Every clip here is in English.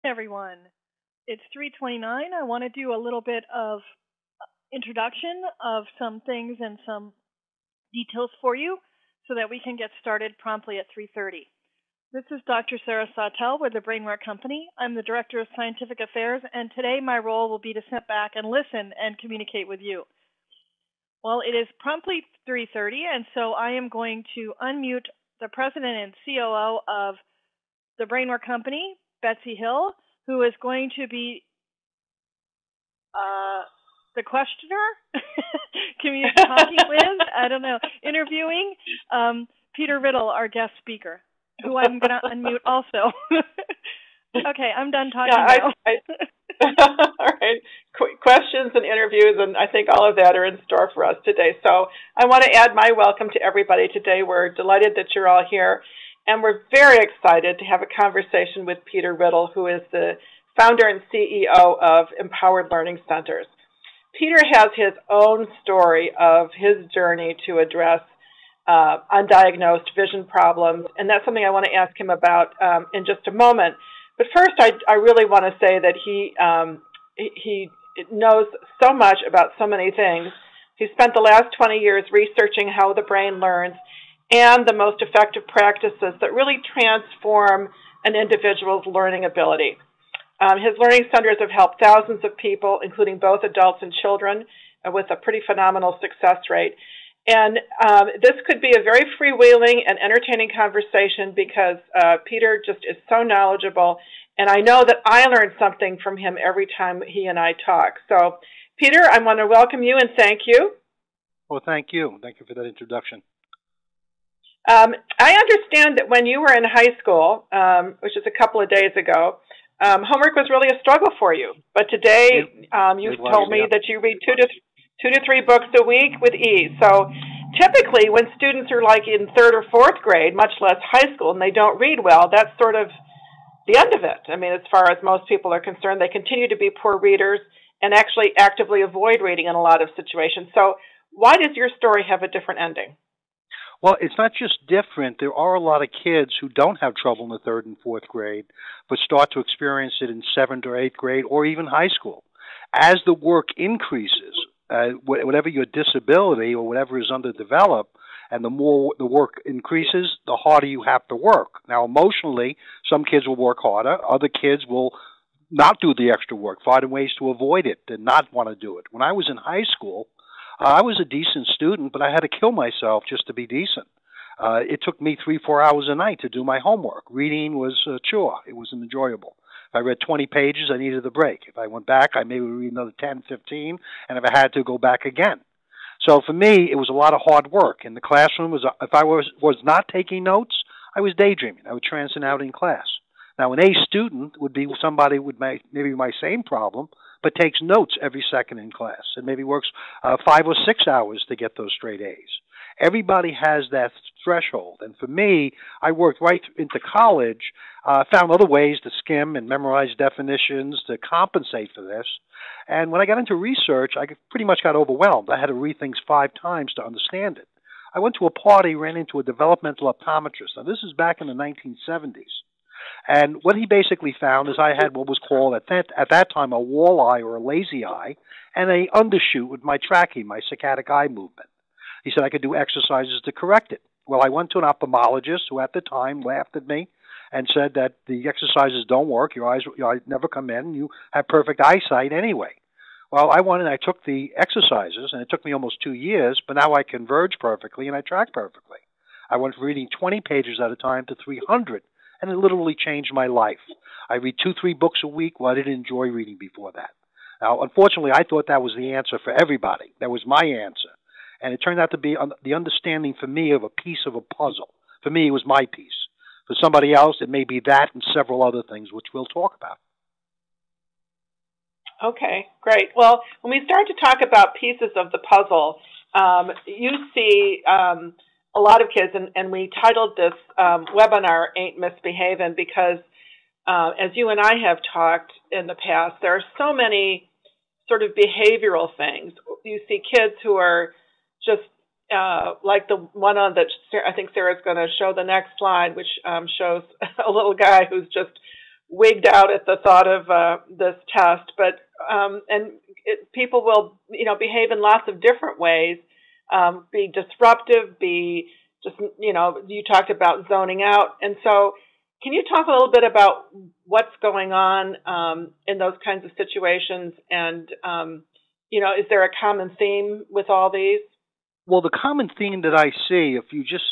everyone. It's 3:29. I want to do a little bit of introduction of some things and some details for you so that we can get started promptly at 3:30. This is Dr. Sarah Sawtelle with the Brainware Company. I'm the Director of Scientific Affairs, and today my role will be to sit back and listen and communicate with you. Well, it is promptly 3:30, and so I am going to unmute the President and COO of the Brainware Company, Betsy Hill, who is going to be the questioner, talking with, I don't know, interviewing Peter Riddle, our guest speaker, who I'm going to unmute also. Okay, I'm done talking now. All right. Questions and interviews, and I think all of that are in store for us today. So I want to add my welcome to everybody today. We're delighted that you're all here, and we're very excited to have a conversation with Peter Riddle, who is the founder and CEO of Empowered Learning Centers. Peter has his own story of his journey to address undiagnosed vision problems, and that's something I want to ask him about in just a moment. But first, I really want to say that he knows so much about so many things. He spent the last 20 years researching how the brain learns and the most effective practices that really transform an individual's learning ability. His learning centers have helped thousands of people, including both adults and children, with a pretty phenomenal success rate. And this could be a very freewheeling and entertaining conversation because Peter just is so knowledgeable, and I know that I learn something from him every time he and I talk. So, Peter, I want to welcome you and thank you. Well, thank you. Thank you for that introduction. I understand that when you were in high school, which is a couple of days ago, homework was really a struggle for you. But today, you've told me that you read two to three books a week with ease. So typically when students are like in third or fourth grade, much less high school, and they don't read well, that's sort of the end of it. I mean, as far as most people are concerned, they continue to be poor readers and actually actively avoid reading in a lot of situations. So why does your story have a different ending? Well, it's not just different. There are a lot of kids who don't have trouble in the third and fourth grade, but start to experience it in seventh or eighth grade or even high school. As the work increases, whatever your disability or whatever is underdeveloped, and the more the work increases, the harder you have to work. Now, emotionally, some kids will work harder. Other kids will not do the extra work, find ways to avoid it, and not want to do it. When I was in high school, I was a decent student, but I had to kill myself just to be decent. It took me 3-4 hours a night to do my homework. Reading was a chore. It wasn't enjoyable. If I read 20 pages, I needed a break. If I went back, I maybe would read another 10, 15, and if I had to, go back again. So for me, it was a lot of hard work. In the classroom, if I was not taking notes, I was daydreaming. I would transcend out in class. Now, an A student would be somebody with maybe my same problem, but takes notes every second in class and maybe works 5 or 6 hours to get those straight A's. Everybody has that threshold. And for me, I worked right into college, found other ways to skim and memorize definitions to compensate for this. And when I got into research, I pretty much got overwhelmed. I had to read things 5 times to understand it. I went to a party, ran into a developmental optometrist. Now, this is back in the 1970s. And what he basically found is I had what was called, at that time, a wall eye or a lazy eye, and a undershoot with my tracking, my saccadic eye movement. He said I could do exercises to correct it. Well, I went to an ophthalmologist who at the time laughed at me and said that the exercises don't work, your eyes never come in, you have perfect eyesight anyway. Well, I went and I took the exercises, and it took me almost 2 years, but now I converge perfectly and I track perfectly. I went from reading 20 pages at a time to 300, and it literally changed my life. I read 2-3 books a week. Well, I didn't enjoy reading before that. Now, unfortunately, I thought that was the answer for everybody. That was my answer. And it turned out to be the understanding for me of a piece of a puzzle. For me, it was my piece. For somebody else, it may be that and several other things, which we'll talk about. Okay, great. Well, when we start to talk about pieces of the puzzle, you see a lot of kids, and we titled this webinar, Aint, Misbehavin, because as you and I have talked in the past, there are so many sort of behavioral things. You see kids who are just like the one on that I think Sarah's going to show the next slide, which shows a little guy who's just wigged out at the thought of this test, but people will, behave in lots of different ways, be disruptive, be just, you talked about zoning out. And so can you talk a little bit about what's going on in those kinds of situations? And, is there a common theme with all these? Well, the common theme that I see, if you just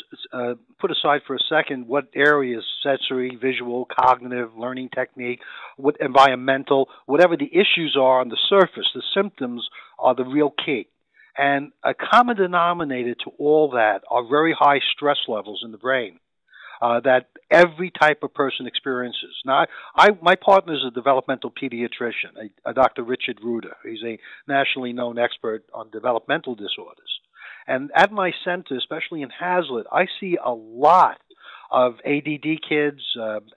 put aside for a second what areas, sensory, visual, cognitive, learning technique, what environmental, whatever the issues are on the surface, the symptoms are the real key. And a common denominator to all that are very high stress levels in the brain that every type of person experiences. Now, my partner is a developmental pediatrician, a Dr. Richard Ruder. He's a nationally known expert on developmental disorders. And at my center, especially in Hazlitt, I see a lot of ADD kids,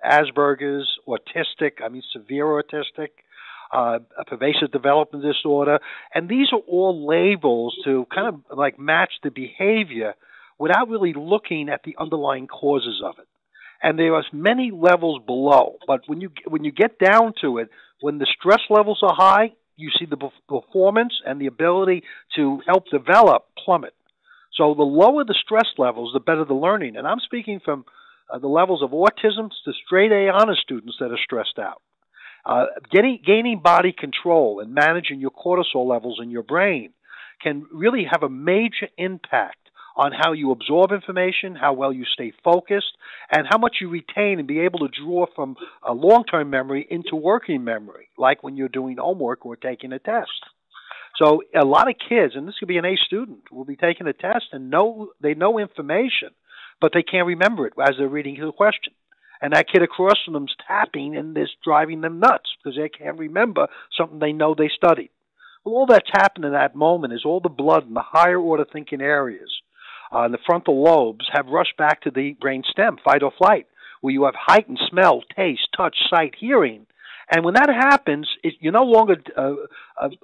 Asperger's, autistic, severe autistic, a pervasive development disorder. And these are all labels to kind of like match the behavior without really looking at the underlying causes of it. And there are many levels below. But when you get down to it, when the stress levels are high, you see the performance and the ability to help develop plummet. So the lower the stress levels, the better the learning. And I'm speaking from the levels of autism to straight A honor students that are stressed out. Gaining body control and managing your cortisol levels in your brain can really have a major impact on how you absorb information, how well you stay focused, and how much you retain and be able to draw from a long-term memory into working memory, like when you're doing homework or taking a test. So a lot of kids, and this could be an A student, will be taking a test and they know information, but they can't remember it as they're reading the question. And that kid across from them's tapping and it's driving them nuts because they can't remember something they know they studied. Well, all that's happened in that moment is all the blood in the higher order thinking areas, the frontal lobes, have rushed back to the brain stem, fight or flight, where you have heightened smell, taste, touch, sight, hearing. And when that happens, you're no longer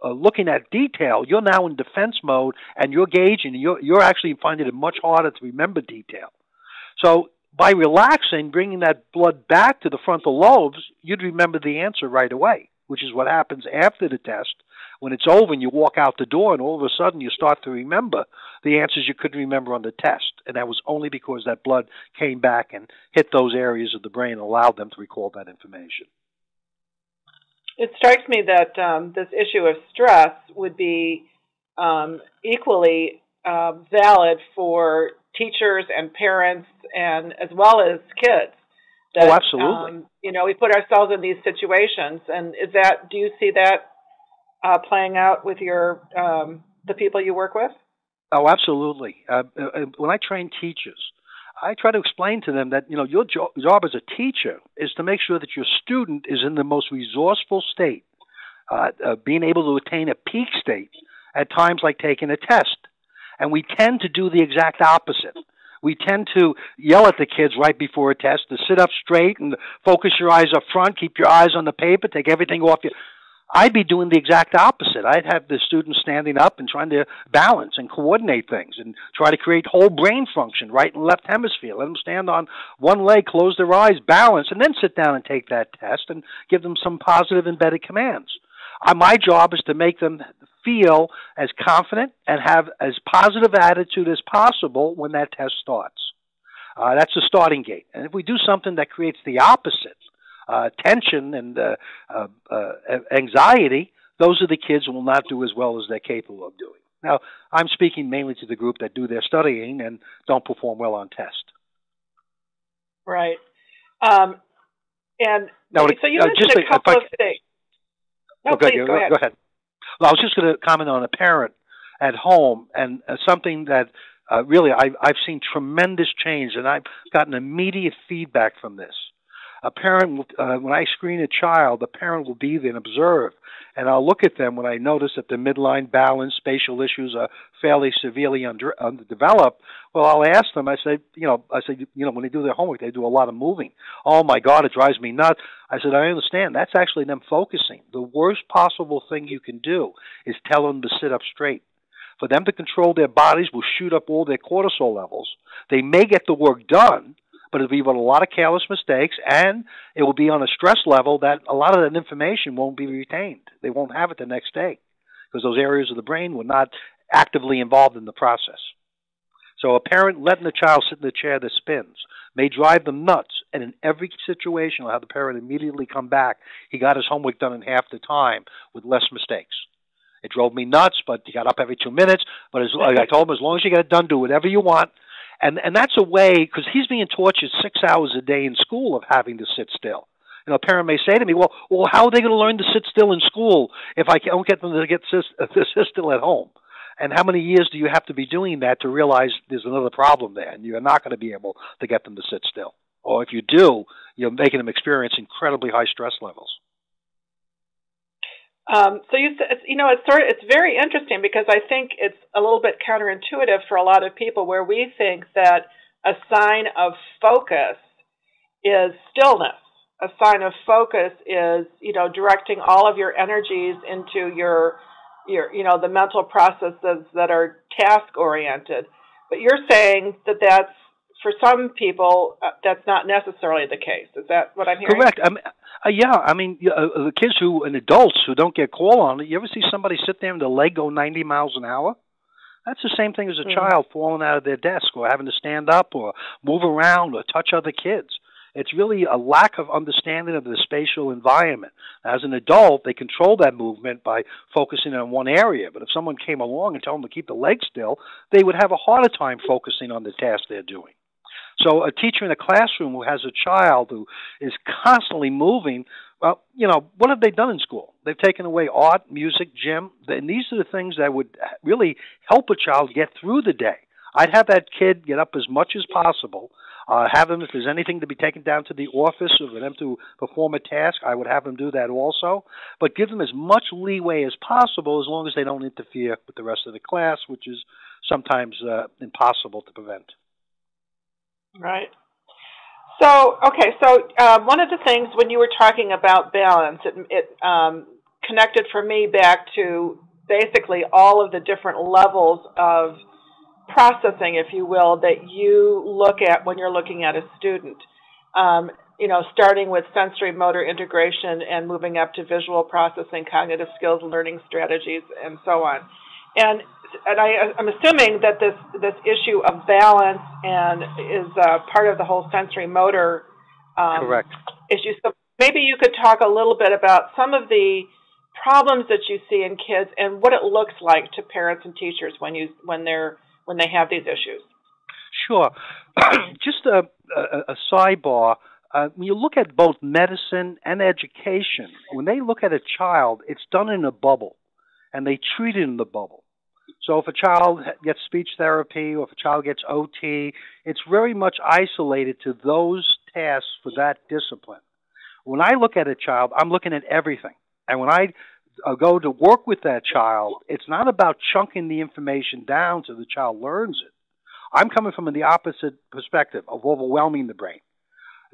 looking at detail. You're now in defense mode, and you're gauging. You're actually finding it much harder to remember detail. So by relaxing, bringing that blood back to the frontal lobes, you'd remember the answer right away, which is what happens after the test. When it's over and you walk out the door and all of a sudden you start to remember the answers you couldn't remember on the test. And that was only because that blood came back and hit those areas of the brain and allowed them to recall that information. It strikes me that this issue of stress would be equally valid for teachers and parents and as well as kids. That, absolutely. We put ourselves in these situations. And do you see that playing out with the people you work with? Oh, absolutely. When I train teachers, I try to explain to them that, your job as a teacher is to make sure that your student is in the most resourceful state, being able to attain a peak state at times like taking a test. And we tend to do the exact opposite. We tend to yell at the kids right before a test to sit up straight and focus your eyes up front, keep your eyes on the paper, take everything off you. I'd be doing the exact opposite. I'd have the students standing up and trying to balance and coordinate things and try to create whole brain function, right and left hemisphere. Let them stand on one leg, close their eyes, balance, and then sit down and take that test and give them some positive embedded commands. My job is to make them feel as confident and have as positive attitude as possible when that test starts. That's the starting gate. And if we do something that creates the opposite, tension and anxiety, those are the kids who will not do as well as they're capable of doing. Now, I'm speaking mainly to the group that do their studying and don't perform well on test. Right. And now, so you mentioned a couple of things. No, please, go ahead. Go ahead. Well, I was just going to comment on a parent at home and something that really I've seen tremendous change, and I've gotten immediate feedback from this. A parent, when I screen a child, the parent will be there and observe, and I'll look at them when I notice that the midline balance, spatial issues are fairly severely underdeveloped. Well, I'll ask them. I say, when they do their homework, they do a lot of moving. Oh my God, it drives me nuts. I said, I understand. That's actually them focusing. The worst possible thing you can do is tell them to sit up straight. For them to control their bodies will shoot up all their cortisol levels. They may get the work done, but it'll be with a lot of careless mistakes, and it will be on a stress level that a lot of that information won't be retained. They won't have it the next day because those areas of the brain were not actively involved in the process. So a parent letting the child sit in the chair that spins may drive them nuts, and in every situation will have the parent immediately come back. He got his homework done in half the time with less mistakes. It drove me nuts, but he got up every 2 minutes. But like I told him, as long as you get it done, do whatever you want. And that's a way, because he's being tortured 6 hours a day in school of having to sit still. You know, a parent may say to me, well, how are they going to learn to sit still in school if I don't get them to sit still at home? And how many years do you have to be doing that to realize there's another problem there, and you're not going to be able to get them to sit still? Or if you do, you're making them experience incredibly high stress levels. So you said, it's very interesting because I think it's a little bit counterintuitive for a lot of people, where we think that a sign of focus is stillness. A sign of focus is, directing all of your energies into your the mental processes that are task oriented. But you're saying that that's, for some people, that's not necessarily the case. Is that what I'm hearing? Correct. The kids and adults who don't get called on it, you ever see somebody sit there and the leg go 90 miles an hour? That's the same thing as a child falling out of their desk or having to stand up or move around or touch other kids. It's really a lack of understanding of the spatial environment. As an adult, they control that movement by focusing on one area. But if someone came along and told them to keep the leg still, they would have a harder time focusing on the task they're doing. So a teacher in a classroom who has a child who is constantly moving, well, what have they done in school? They've taken away art, music, gym, and these are the things that would really help a child get through the day. I'd have that kid get up as much as possible. Have them, if there's anything to be taken down to the office or for them to perform a task, I would have them do that also. But give them as much leeway as possible as long as they don't interfere with the rest of the class, which is sometimes impossible to prevent. Right. So one of the things when you were talking about balance, it connected for me back to basically all of the different levels of processing, if you will, that you look at when you're looking at a student. Starting with sensory motor integration and moving up to visual processing, cognitive skills, learning strategies, and so on. And I'm assuming that this issue of balance is part of the whole sensory motor Correct. issue. So maybe you could talk a little bit about some of the problems that you see in kids and what it looks like to parents and teachers when they have these issues. Sure. Just a sidebar. When you look at both medicine and education, when they look at a child, it's done in a bubble, and they treat it in the bubble. So if a child gets speech therapy or if a child gets OT, it's very much isolated to those tasks for that discipline. When I look at a child, I'm looking at everything. And when I go to work with that child, it's not about chunking the information down so the child learns it. I'm coming from the opposite perspective of overwhelming the brain.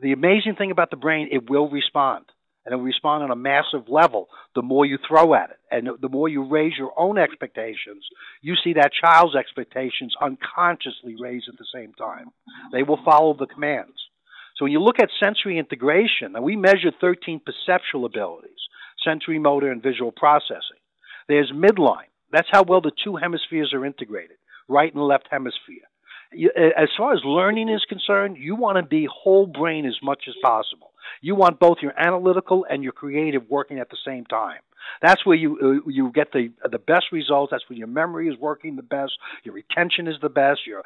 The amazing thing about the brain, it will respond. And it will respond on a massive level the more you throw at it. And the more you raise your own expectations, you see that child's expectations unconsciously raised at the same time. They will follow the commands. So when you look at sensory integration, and we measure 13 perceptual abilities, sensory motor and visual processing. There's midline. That's how well the two hemispheres are integrated, right and left hemisphere. As far as learning is concerned, you want to be whole brain as much as possible. You want both your analytical and your creative working at the same time. That's where you get the best results. That's where your memory is working the best. Your retention is the best. Your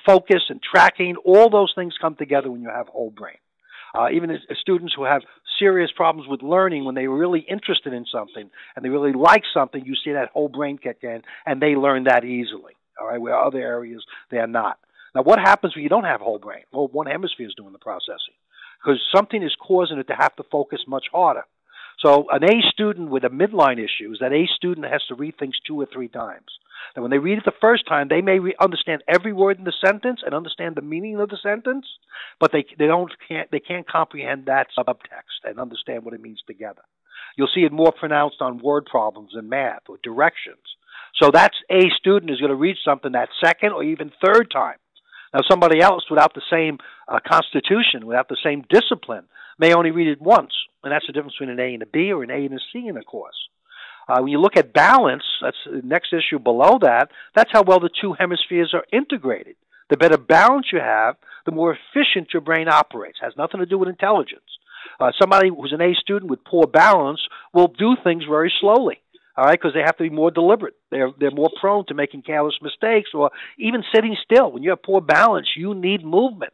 focus and tracking, all those things come together when you have whole brain. Even students who have serious problems with learning, when they're really interested in something and they really like something, you see that whole brain kick in, and they learn that easily. All right, where other areas they are not. Now, what happens when you don't have whole brain? Well, one hemisphere is doing the processing because something is causing it to have to focus much harder. So an A student with a midline issue is that A student has to read things 2 or 3 times. Now, when they read it the first time, they may understand every word in the sentence and understand the meaning of the sentence, but they can't comprehend that subtext and understand what it means together. You'll see it more pronounced on word problems in math or directions. So that's A student is going to read something that second or even third time. Now, somebody else without the same constitution, without the same discipline, may only read it once, and that's the difference between an A and a B or an A and a C in a course. When you look at balance, that's the next issue below that, that's how well the two hemispheres are integrated. The better balance you have, the more efficient your brain operates. It has nothing to do with intelligence. Somebody who's an A student with poor balance will do things very slowly, all right, because they have to be more deliberate. They're more prone to making careless mistakes or even sitting still. When you have poor balance, you need movement.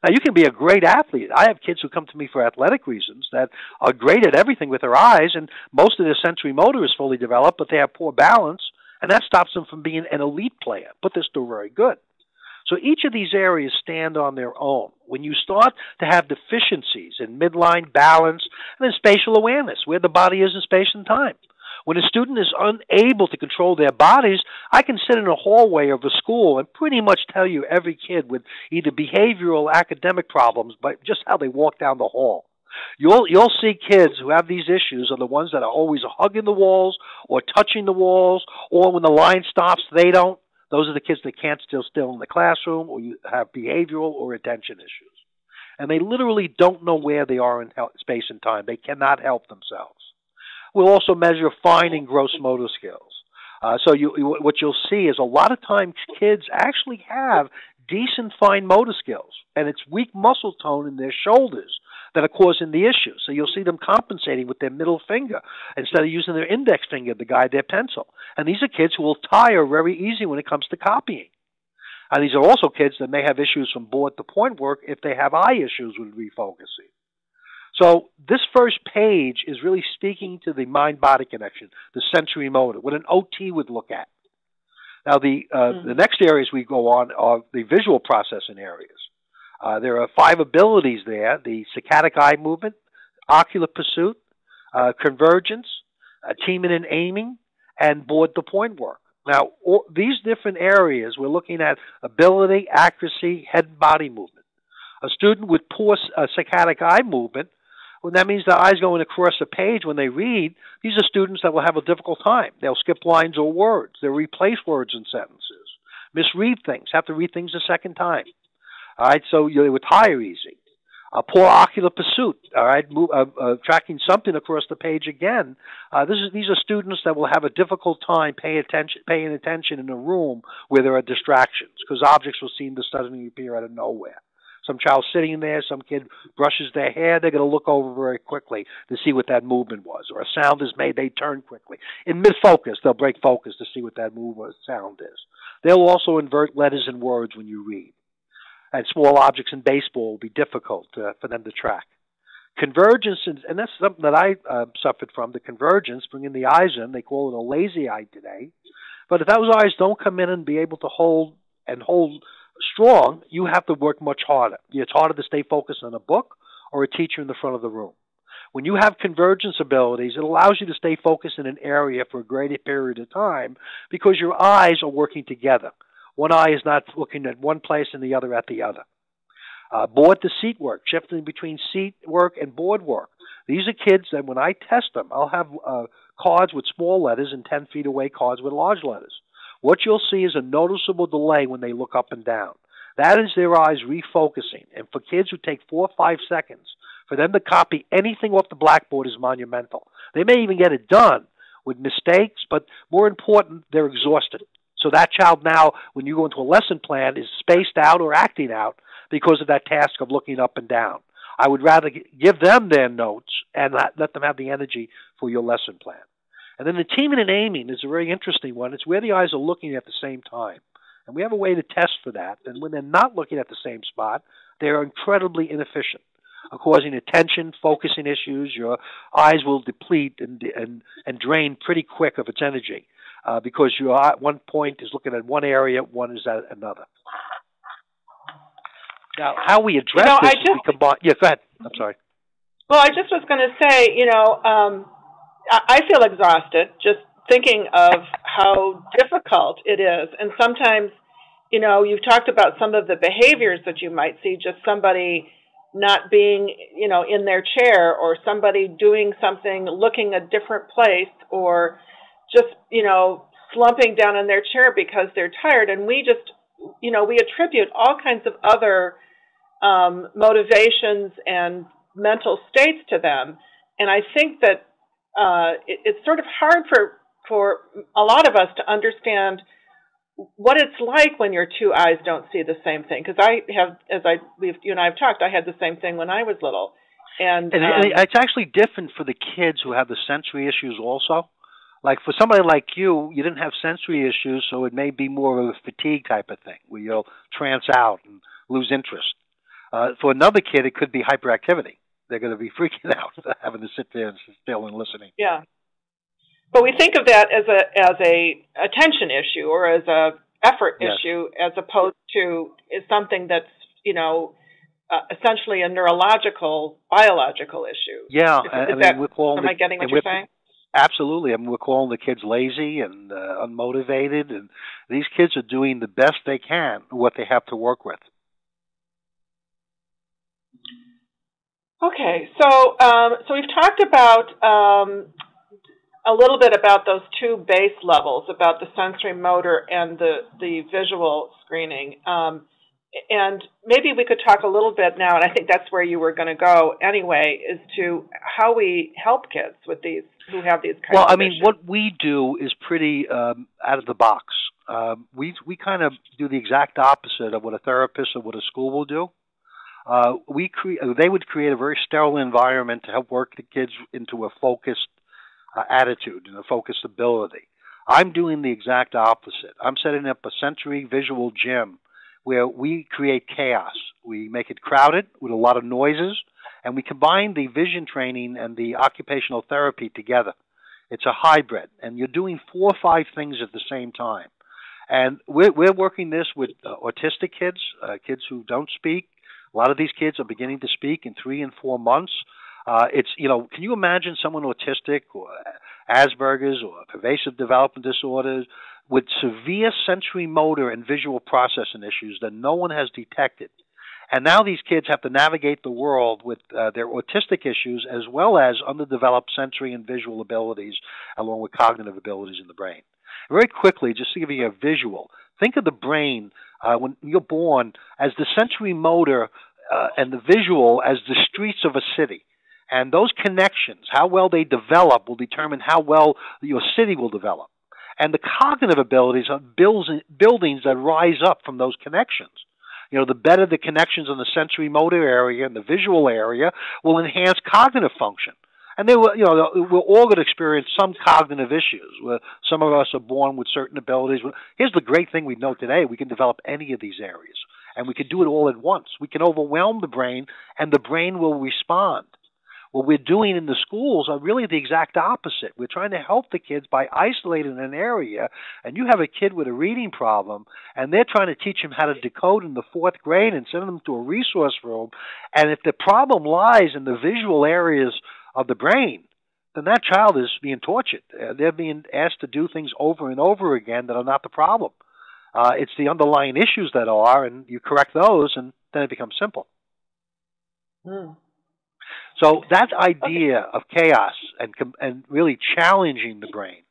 Now, you can be a great athlete. I have kids who come to me for athletic reasons that are great at everything with their eyes, and most of their sensory motor is fully developed, but they have poor balance, and that stops them from being an elite player, but they're still very good. So each of these areas stand on their own. When you start to have deficiencies in midline, balance, and then spatial awareness, where the body is in space and time. When a student is unable to control their bodies, I can sit in a hallway of a school and pretty much tell you every kid with either behavioral or academic problems, but just how they walk down the hall. You'll see kids who have these issues are the ones that are always hugging the walls or touching the walls, or when the line stops, they don't. Those are the kids that can't stay still in the classroom, or you have behavioral or attention issues. And they literally don't know where they are in space and time. They cannot help themselves. We'll also measure fine and gross motor skills. So what you'll see is a lot of times kids actually have decent fine motor skills, and it's weak muscle tone in their shoulders that are causing the issue. So you'll see them compensating with their middle finger instead of using their index finger to guide their pencil. And these are kids who will tire very easy when it comes to copying. And these are also kids that may have issues from board to point work if they have eye issues with refocusing. So this first page is really speaking to the mind-body connection, the sensory motor, what an OT would look at. Now, the next areas we go on are the visual processing areas. There are 5 abilities there: the saccadic eye movement, ocular pursuit, convergence, teaming and aiming, and board-to-point work. Now, these different areas, we're looking at ability, accuracy, head and body movement. A student with poor saccadic eye movement, well, that means the eyes going across a page when they read. These are students that will have a difficult time. They'll skip lines or words. They'll replace words in sentences, misread things, have to read things a second time. All right, so they would tire easy. Poor ocular pursuit. All right, tracking something across the page again. These are students that will have a difficult time paying attention in a room where there are distractions, because objects will seem to suddenly appear out of nowhere. Some child sitting there, some kid brushes their hair, they're going to look over very quickly to see what that movement was. Or a sound is made, they turn quickly. In mid-focus, they'll break focus to see what that move or sound is. They'll also invert letters and words when you read. And small objects in baseball will be difficult for them to track. Convergence, and that's something that I suffered from, the convergence, bringing the eyes in. They call it a lazy eye today. But if those eyes don't come in and be able to hold strong, you have to work much harder. It's harder to stay focused on a book or a teacher in the front of the room. When you have convergence abilities, it allows you to stay focused in an area for a greater period of time because your eyes are working together. One eye is not looking at one place and the other at the other. Board to seat work, shifting between seat work and board work. These are kids that when I test them, I'll have cards with small letters and 10 feet away cards with large letters. What you'll see is a noticeable delay when they look up and down. That is their eyes refocusing. And for kids who take 4 or 5 seconds, for them to copy anything off the blackboard is monumental. They may even get it done with mistakes, but more important, they're exhausted. So that child now, when you go into a lesson plan, is spaced out or acting out because of that task of looking up and down. I would rather give them their notes and let them have the energy for your lesson plan. And then the teaming and aiming is a very interesting one. It's where the eyes are looking at the same time. And we have a way to test for that. And when they're not looking at the same spot, they're incredibly inefficient, causing attention, focusing issues. Your eyes will deplete and drain pretty quick of its energy because your eye at one point is looking at one area, one is at another. Now, how we address this is we combine... Yeah, go ahead. I'm sorry. Well, I just was going to say, I feel exhausted just thinking of how difficult it is. And sometimes, you've talked about some of the behaviors that you might see, just somebody not being, in their chair, or somebody doing something, looking a different place, or just, slumping down in their chair because they're tired. And we just we attribute all kinds of other motivations and mental states to them. And I think that it's sort of hard for a lot of us to understand what it's like when your two eyes don't see the same thing. Because you and I have talked, I had the same thing when I was little. And it's actually different for the kids who have the sensory issues also. Like for somebody like you didn't have sensory issues, so it may be more of a fatigue type of thing where you'll trance out and lose interest. For another kid, it could be hyperactivity. They're going to be freaking out having to sit there and sit still and listening. Yeah. But we think of that as a attention issue or as a effort issue, as opposed to something that's essentially a neurological, biological issue. Yeah, am I getting what you're saying? Absolutely. We're calling the kids lazy and unmotivated, and these kids are doing the best they can what they have to work with. Okay, so we've talked about a little bit about those two base levels, about the sensory motor and the visual screening. And maybe we could talk a little bit now, and I think that's where you were going to go anyway, is to how we help kids with these who have these kinds of issues. What we do is pretty out of the box. We kind of do the exact opposite of what a therapist or what a school will do. They would create a very sterile environment to help work the kids into a focused attitude and a focused ability. I'm doing the exact opposite. I'm setting up a sensory visual gym where we create chaos. We make it crowded with a lot of noises, and we combine the vision training and the occupational therapy together. It's a hybrid, and you're doing 4 or 5 things at the same time. And we're working this with autistic kids, kids who don't speak. A lot of these kids are beginning to speak in 3 and 4 months. Can you imagine someone autistic or Asperger's or pervasive development disorders with severe sensory motor and visual processing issues that no one has detected? And now these kids have to navigate the world with their autistic issues as well as underdeveloped sensory and visual abilities along with cognitive abilities in the brain. Very quickly, just to give you a visual, think of the brain when you're born as the sensory motor and the visual as the streets of a city. And those connections, how well they develop, will determine how well your city will develop. And the cognitive abilities are buildings that rise up from those connections. The better the connections in the sensory motor area and the visual area will enhance cognitive function. And we're all going to experience some cognitive issues. Some of us are born with certain abilities. Here's the great thing we know today. We can develop any of these areas. And we can do it all at once. We can overwhelm the brain, and the brain will respond. What we're doing in the schools are really the exact opposite. We're trying to help the kids by isolating an area, and you have a kid with a reading problem, and they're trying to teach him how to decode in the 4th grade and send them to a resource room. And if the problem lies in the visual areas of the brain, then that child is being tortured. They're being asked to do things over and over again that are not the problem. It's the underlying issues that are, and you correct those, and then it becomes simple. So that idea of chaos and really challenging the brain,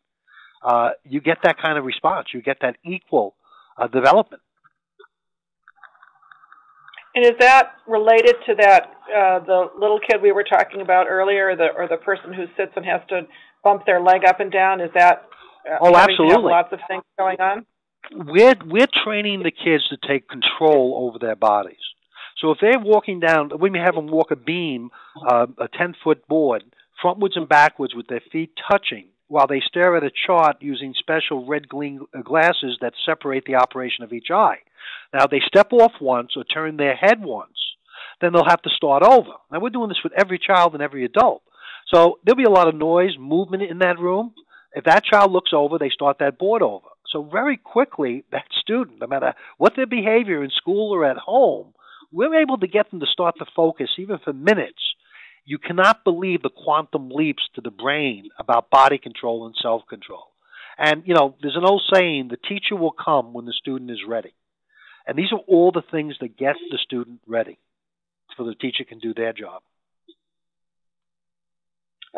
you get that kind of response. You get that equal development. And is that related to that the little kid we were talking about earlier, or the person who sits and has to bump their leg up and down? Is that absolutely. Lots of things going on? We're training the kids to take control over their bodies. So if they're walking down, we may have them walk a beam, a 10-foot board, frontwards and backwards with their feet touching, while they stare at a chart using special red glasses that separate the operation of each eye. Now, they step off once or turn their head once, then they'll have to start over. Now, we're doing this with every child and every adult. So there'll be a lot of noise, movement in that room. If that child looks over, they start that board over. So very quickly, that student, no matter what their behavior in school or at home, we're able to get them to start to focus even for minutes. You cannot believe the quantum leaps to the brain about body control and self-control. And, there's an old saying, the teacher will come when the student is ready. And these are all the things that get the student ready so the teacher can do their job.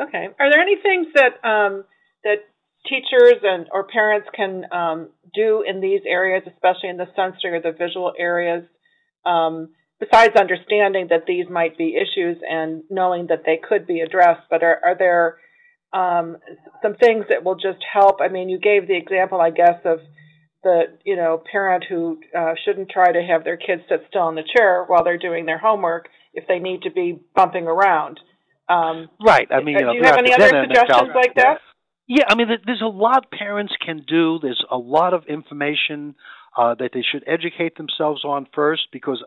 Okay. Are there any things that teachers and or parents can do in these areas, especially in the sensory or the visual areas, besides understanding that these might be issues and knowing that they could be addressed? But are there some things that will just help? I mean, you gave the example, I guess, of the parent who shouldn't try to have their kids sit still in the chair while they're doing their homework if they need to be bumping around. Right. I mean, do you have any other suggestions like that? Yeah, I mean, there's a lot parents can do. There's a lot of information that they should educate themselves on first, because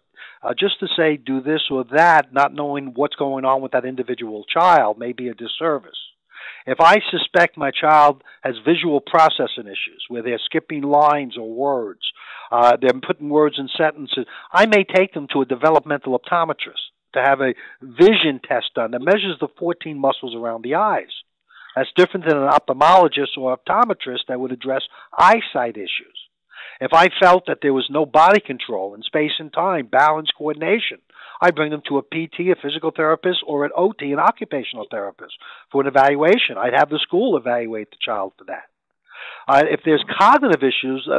just to say do this or that, not knowing what's going on with that individual child, may be a disservice. If I suspect my child has visual processing issues, where they're skipping lines or words, they're putting words in sentences, I may take them to a developmental optometrist to have a vision test done that measures the 14 muscles around the eyes. That's different than an ophthalmologist or optometrist that would address eyesight issues. If I felt that there was no body control in space and time, balance, coordination, I'd bring them to a PT, a physical therapist, or an OT, an occupational therapist, for an evaluation. I'd have the school evaluate the child for that. If there's cognitive issues,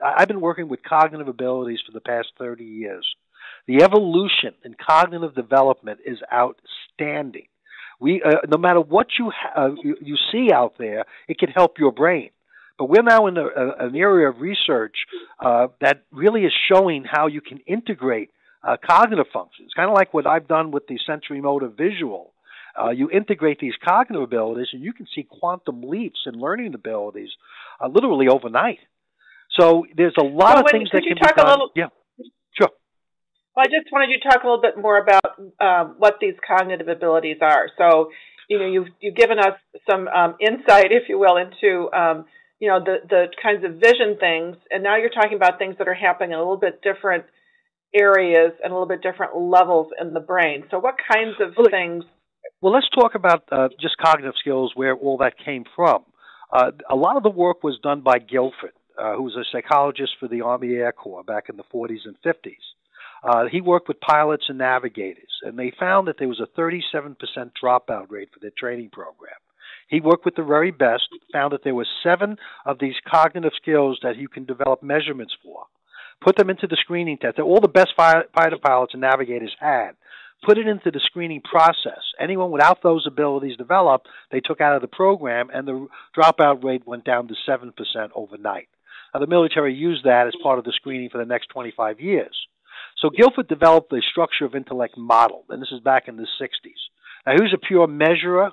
I've been working with cognitive abilities for the past 30 years. The evolution in cognitive development is outstanding. No matter what you see out there, it can help your brain. But we're now in an area of research that really is showing how you can integrate cognitive functions, kind of like what I've done with the sensory motor visual. You integrate these cognitive abilities, and you can see quantum leaps in learning abilities literally overnight. So there's a lot of things that can be done. Yeah, sure. Well, I just wanted you to talk a little bit more about what these cognitive abilities are. So, you've given us some insight, if you will, into the kinds of vision things, and now you're talking about things that are happening in a little bit different areas and a little bit different levels in the brain. So, what kinds of things? Well, let's talk about just cognitive skills, where all that came from. A lot of the work was done by Guilford, who was a psychologist for the Army Air Corps back in the 40s and 50s. He worked with pilots and navigators, and they found that there was a 37% dropout rate for their training program. He worked with the very best, found that there were 7 of these cognitive skills that you can develop measurements for. Put them into the screening test that all the best fighter pilots and navigators had. Put it into the screening process. Anyone without those abilities developed, they took out of the program, and the dropout rate went down to 7% overnight. Now, the military used that as part of the screening for the next 25 years. So Guilford developed the structure of intellect model, and this is back in the 60s. Now, who's a pure measurer?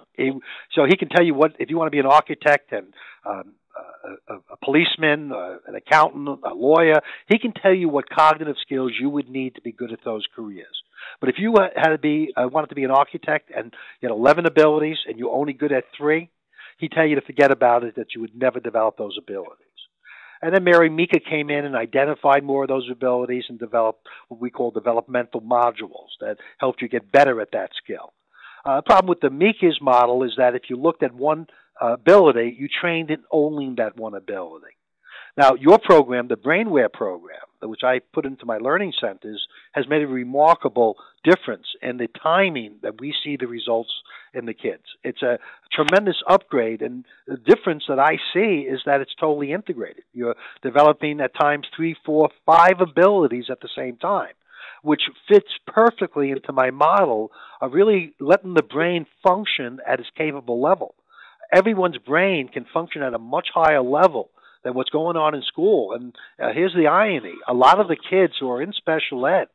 So he can tell you what, if you want to be an architect and a policeman, an accountant, a lawyer, he can tell you what cognitive skills you would need to be good at those careers. But if you wanted to be an architect and you had 11 abilities and you're only good at 3, he'd tell you to forget about it, that you would never develop those abilities. And then Mary Meeker came in and identified more of those abilities and developed what we call developmental modules that helped you get better at that skill. The problem with the Meeker's model is that if you looked at one ability, you trained in only that one ability. Now, your program, the Brainware program, which I put into my learning centers, has made a remarkable difference in the timing that we see the results in the kids. It's a tremendous upgrade, and the difference that I see is that it's totally integrated. You're developing at times 3, 4, 5 abilities at the same time, which fits perfectly into my model of really letting the brain function at its capable level. Everyone's brain can function at a much higher level than what's going on in school. And here's the irony. A lot of the kids who are in special ed,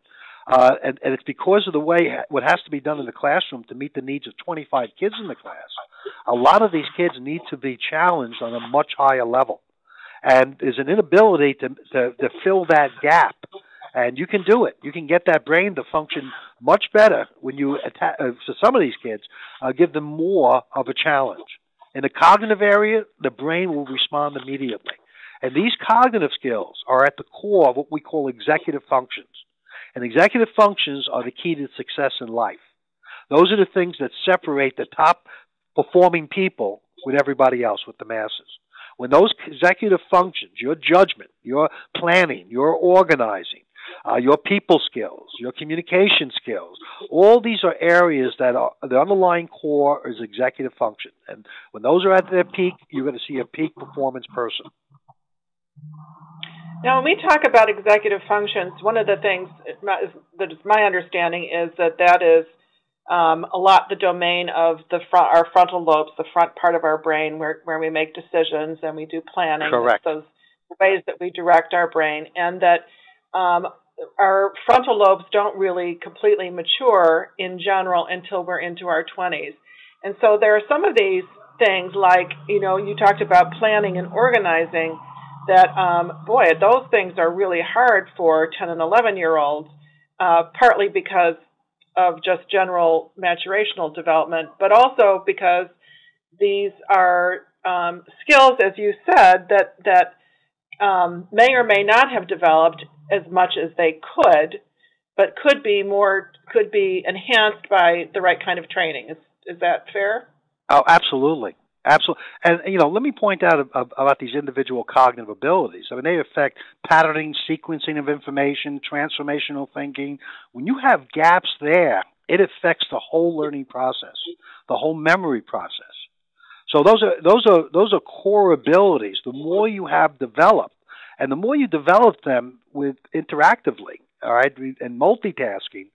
and it's because of the way what has to be done in the classroom to meet the needs of 25 kids in the class, a lot of these kids need to be challenged on a much higher level. And there's an inability to fill that gap. And you can do it. You can get that brain to function much better when you to some of these kids, give them more of a challenge. In the cognitive area, the brain will respond immediately. And these cognitive skills are at the core of what we call executive functions. And executive functions are the key to success in life. Those are the things that separate the top performing people with everybody else, with the masses. When those executive functions, your judgment, your planning, your organizing, your people skills, your communication skills. All these are areas that are the underlying core is executive function. And when those are at their peak, you're going to see a peak performance person. Now, when we talk about executive functions, one of the things that is my understanding is that is a lot the domain of our frontal lobes, the front part of our brain, where we make decisions and we do planning. Correct. Those ways that we direct our brain, and that our frontal lobes don't really completely mature in general until we're into our 20s. And so there are some of these things like, you talked about planning and organizing that, those things are really hard for 10 and 11-year-olds, partly because of just general maturational development, but also because these are skills, as you said, that may or may not have developed as much as they could, but could be enhanced by the right kind of training. Is that fair? Oh, absolutely. Absolutely. And, let me point out about these individual cognitive abilities. I mean, they affect patterning, sequencing of information, transformational thinking. When you have gaps there, it affects the whole learning process, the whole memory process. So those are core abilities. The more you have developed, and the more you develop them with interactively, all right, and multitasking,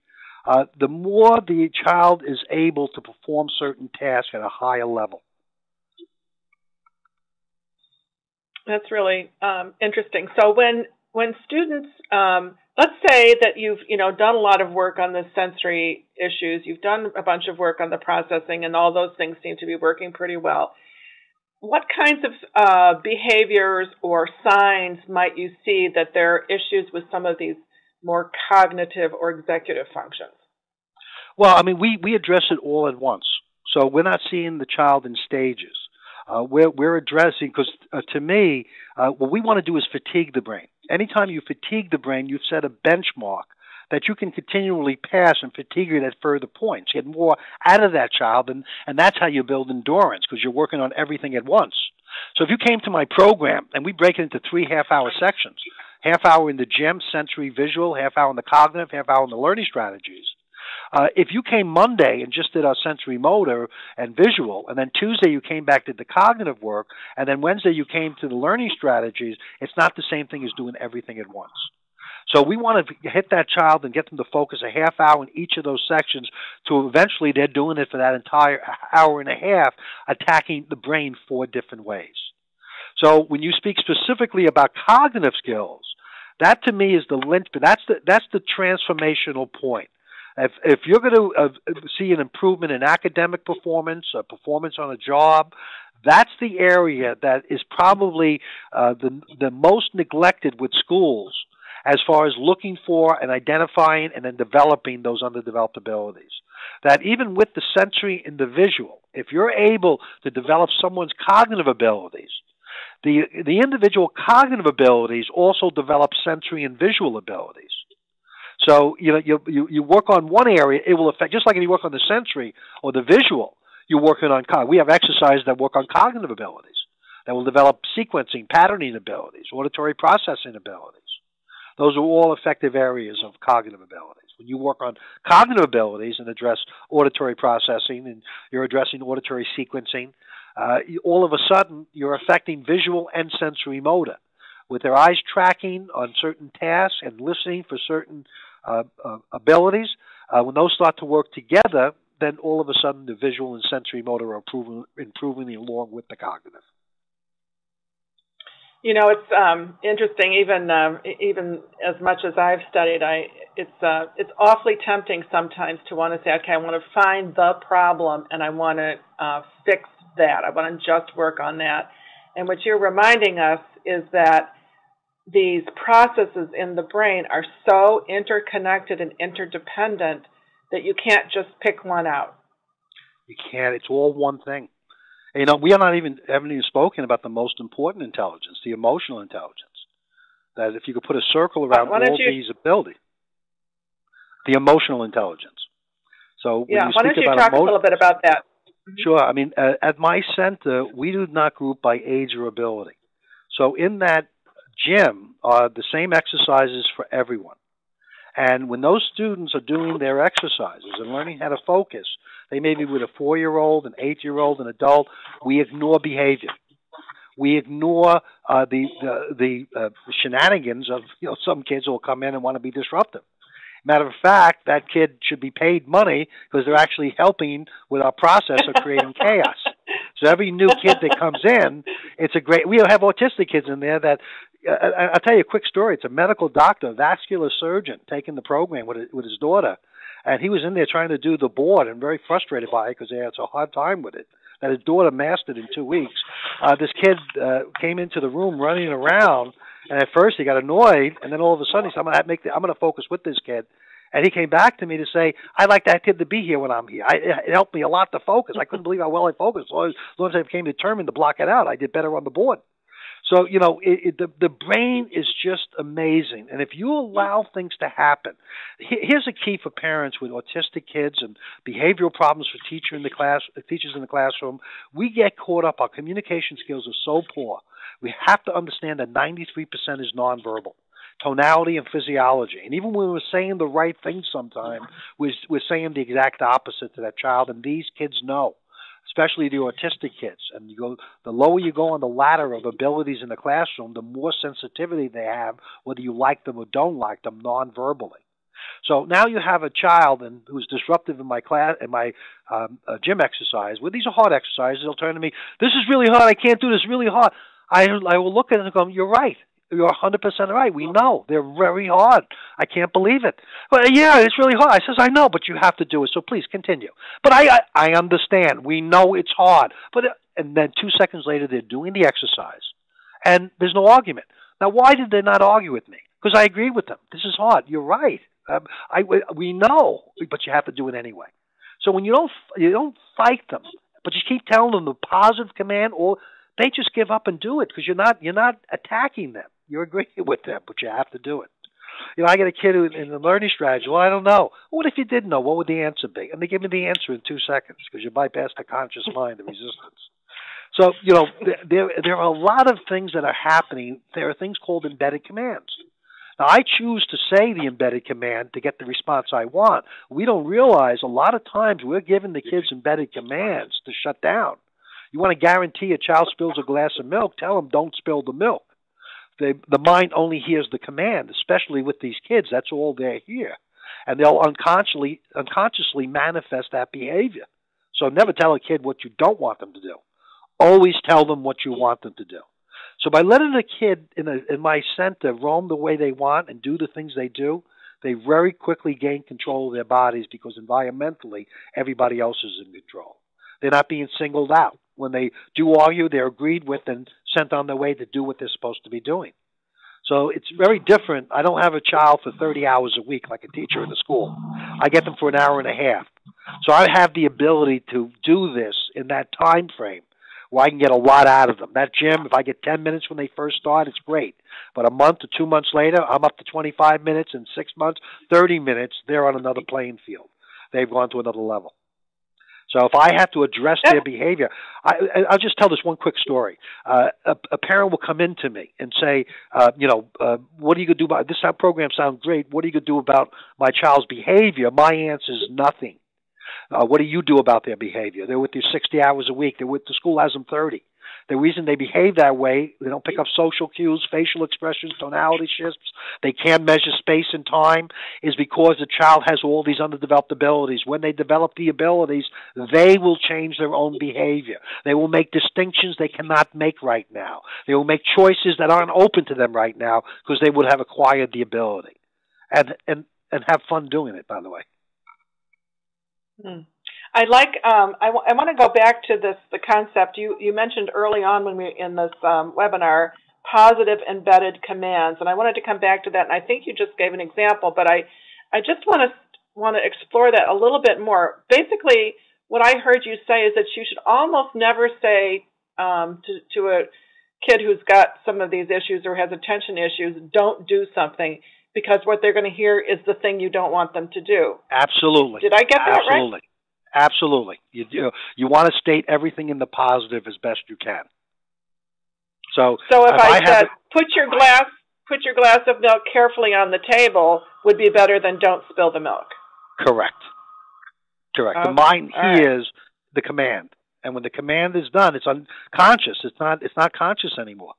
the more the child is able to perform certain tasks at a higher level. That's really interesting. So when students, let's say that you've done a lot of work on the sensory issues, you've done a bunch of work on the processing, and all those things seem to be working pretty well. What kinds of behaviors or signs might you see that there are issues with some of these more cognitive or executive functions? Well, I mean, we address it all at once. So we're not seeing the child in stages. We're addressing, because to me, what we want to do is fatigue the brain. Anytime you fatigue the brain, you've set a benchmark that you can continually pass and fatigue it at further points. Get more out of that child, and that's how you build endurance, because you're working on everything at once. So if you came to my program, and we break it into 3 half-hour sections, half hour in the gym, sensory visual, half hour in the cognitive, half hour in the learning strategies. If you came Monday and just did our sensory motor and visual, and then Tuesday you came back to the cognitive work, and then Wednesday you came to the learning strategies, it's not the same thing as doing everything at once. So we want to hit that child and get them to focus a half hour in each of those sections to eventually they're doing it for that entire hour and a half, attacking the brain 4 different ways. So when you speak specifically about cognitive skills, that to me is the linchpin. That's the transformational point. If you're going to see an improvement in academic performance, performance on a job, that's the area that is probably the most neglected with schools as far as looking for and identifying and then developing those underdeveloped abilities. That even with the sensory and the visual, if you're able to develop someone's cognitive abilities, the individual cognitive abilities also develop sensory and visual abilities. So you work on one area, it will affect, just like if you work on the sensory or the visual, you're working on we have exercises that work on cognitive abilities that will develop sequencing, patterning abilities, auditory processing abilities. Those are all effective areas of cognitive abilities. When you work on cognitive abilities and address auditory processing and you're addressing auditory sequencing, all of a sudden you're affecting visual and sensory motor. With their eyes tracking on certain tasks and listening for certain abilities, when those start to work together, then all of a sudden the visual and sensory motor are improving along with the cognitive. It's interesting. Even as much as I've studied, it's awfully tempting sometimes to want to say, okay, I want to find the problem and I want to fix that. I want to just work on that. And what you're reminding us is that these processes in the brain are so interconnected and interdependent that you can't just pick one out. You can't. It's all one thing. We haven't even spoken about the most important intelligence, the emotional intelligence. That if you could put a circle around all these abilities, the emotional intelligence. So why don't you talk a little bit about that? Sure. I mean, at my center, we do not group by age or ability. So in that gym are the same exercises for everyone. And when those students are doing their exercises and learning how to focus, they may be with a 4-year-old, an 8-year-old, an adult, we ignore behavior. We ignore the shenanigans of some kids who will come in and want to be disruptive. Matter of fact, that kid should be paid money because they're actually helping with our process of creating chaos. So every new kid that comes in, it's a great. We have autistic kids in there that. I'll tell you a quick story. It's a medical doctor, a vascular surgeon, taking the program with his daughter, and he was in there trying to do the board and very frustrated by it because they had such a hard time with it. That his daughter mastered in 2 weeks. This kid came into the room running around, and at first he got annoyed, and then all of a sudden he said, I'm going to focus with this kid. And he came back to me to say, I'd like that kid to be here when I'm here. It helped me a lot to focus. I couldn't believe how well I focused. As long as I became determined to block it out, I did better on the board. So, the brain is just amazing. And if you allow things to happen, here's a key for parents with autistic kids and behavioral problems for teachers in the classroom. We get caught up. Our communication skills are so poor. We have to understand that 93% is nonverbal. Tonality and physiology. And even when we're saying the right thing sometimes, we're saying the exact opposite to that child, and these kids know. Especially the autistic kids. And the lower you go on the ladder of abilities in the classroom, the more sensitivity they have, whether you like them or don't like them, non-verbally. So now you have a child who's disruptive in my class, in my gym exercise. Well, these are hard exercises. They'll turn to me, this is really hard. I can't do this really hard. I will look at it and go, you're right. You're 100% right. We know. They're very hard. I can't believe it. Well, yeah, it's really hard. I says, I know, but you have to do it, so please continue. But I understand. We know it's hard. And then 2 seconds later, they're doing the exercise, and there's no argument. Now, why did they not argue with me? Because I agree with them. This is hard. You're right. We know, but you have to do it anyway. So when you don't fight them, but you keep telling them the positive command, or they just give up and do it because you're not attacking them. You're agreeing with them, but you have to do it. I get a kid in the learning strategy. Well, I don't know. What if you did know? What would the answer be? And they give me the answer in 2 seconds because you bypass the conscious mind, the resistance. So, there are a lot of things that are happening. There are things called embedded commands. Now, I choose to say the embedded command to get the response I want. We don't realize a lot of times we're giving the kids embedded commands to shut down. You want to guarantee a child spills a glass of milk, tell them don't spill the milk. The mind only hears the command, especially with these kids. That's all they hear. And they'll unconsciously manifest that behavior. So never tell a kid what you don't want them to do. Always tell them what you want them to do. So by letting a kid in my center roam the way they want and do the things they do, they very quickly gain control of their bodies because environmentally, everybody else is in control. They're not being singled out. When they do argue, they're agreed with and sent on their way to do what they're supposed to be doing. So it's very different. I don't have a child for 30 hours a week like a teacher in the school. I get them for an hour and a half. So I have the ability to do this in that time frame where I can get a lot out of them. That gym, if I get 10 minutes when they first start, it's great. But a month or 2 months later, I'm up to 25 minutes. In 6 months, 30 minutes, they're on another playing field. They've gone to another level. So if I have to address their behavior, I'll just tell this one quick story. A parent will come in to me and say, what are you going to do about this? Our program sounds great. What are you going to do about my child's behavior? My answer is nothing. What do you do about their behavior? They're with you 60 hours a week. The school has them 30. The reason they behave that way, they don't pick up social cues, facial expressions, tonality shifts, they can't measure space and time, is because the child has all these underdeveloped abilities. When they develop the abilities, they will change their own behavior. They will make distinctions they cannot make right now. They will make choices that aren't open to them right now because they would have acquired the ability. And have fun doing it, by the way. I want to go back to the concept you mentioned early on when we were in this webinar, positive embedded commands, and I wanted to come back to that. And I think you just gave an example, but I just want to explore that a little bit more. Basically, what I heard you say is that you should almost never say to a kid who's got some of these issues or has attention issues, don't do something, because what they're going to hear is the thing you don't want them to do. Absolutely. Did I get that right? Absolutely. You want to state everything in the positive as best you can. So if I said, put your glass put your glass of milk carefully on the table would be better than don't spill the milk. Correct. Okay. The mind All hears the command, and when the command is done, it's unconscious. It's not conscious anymore.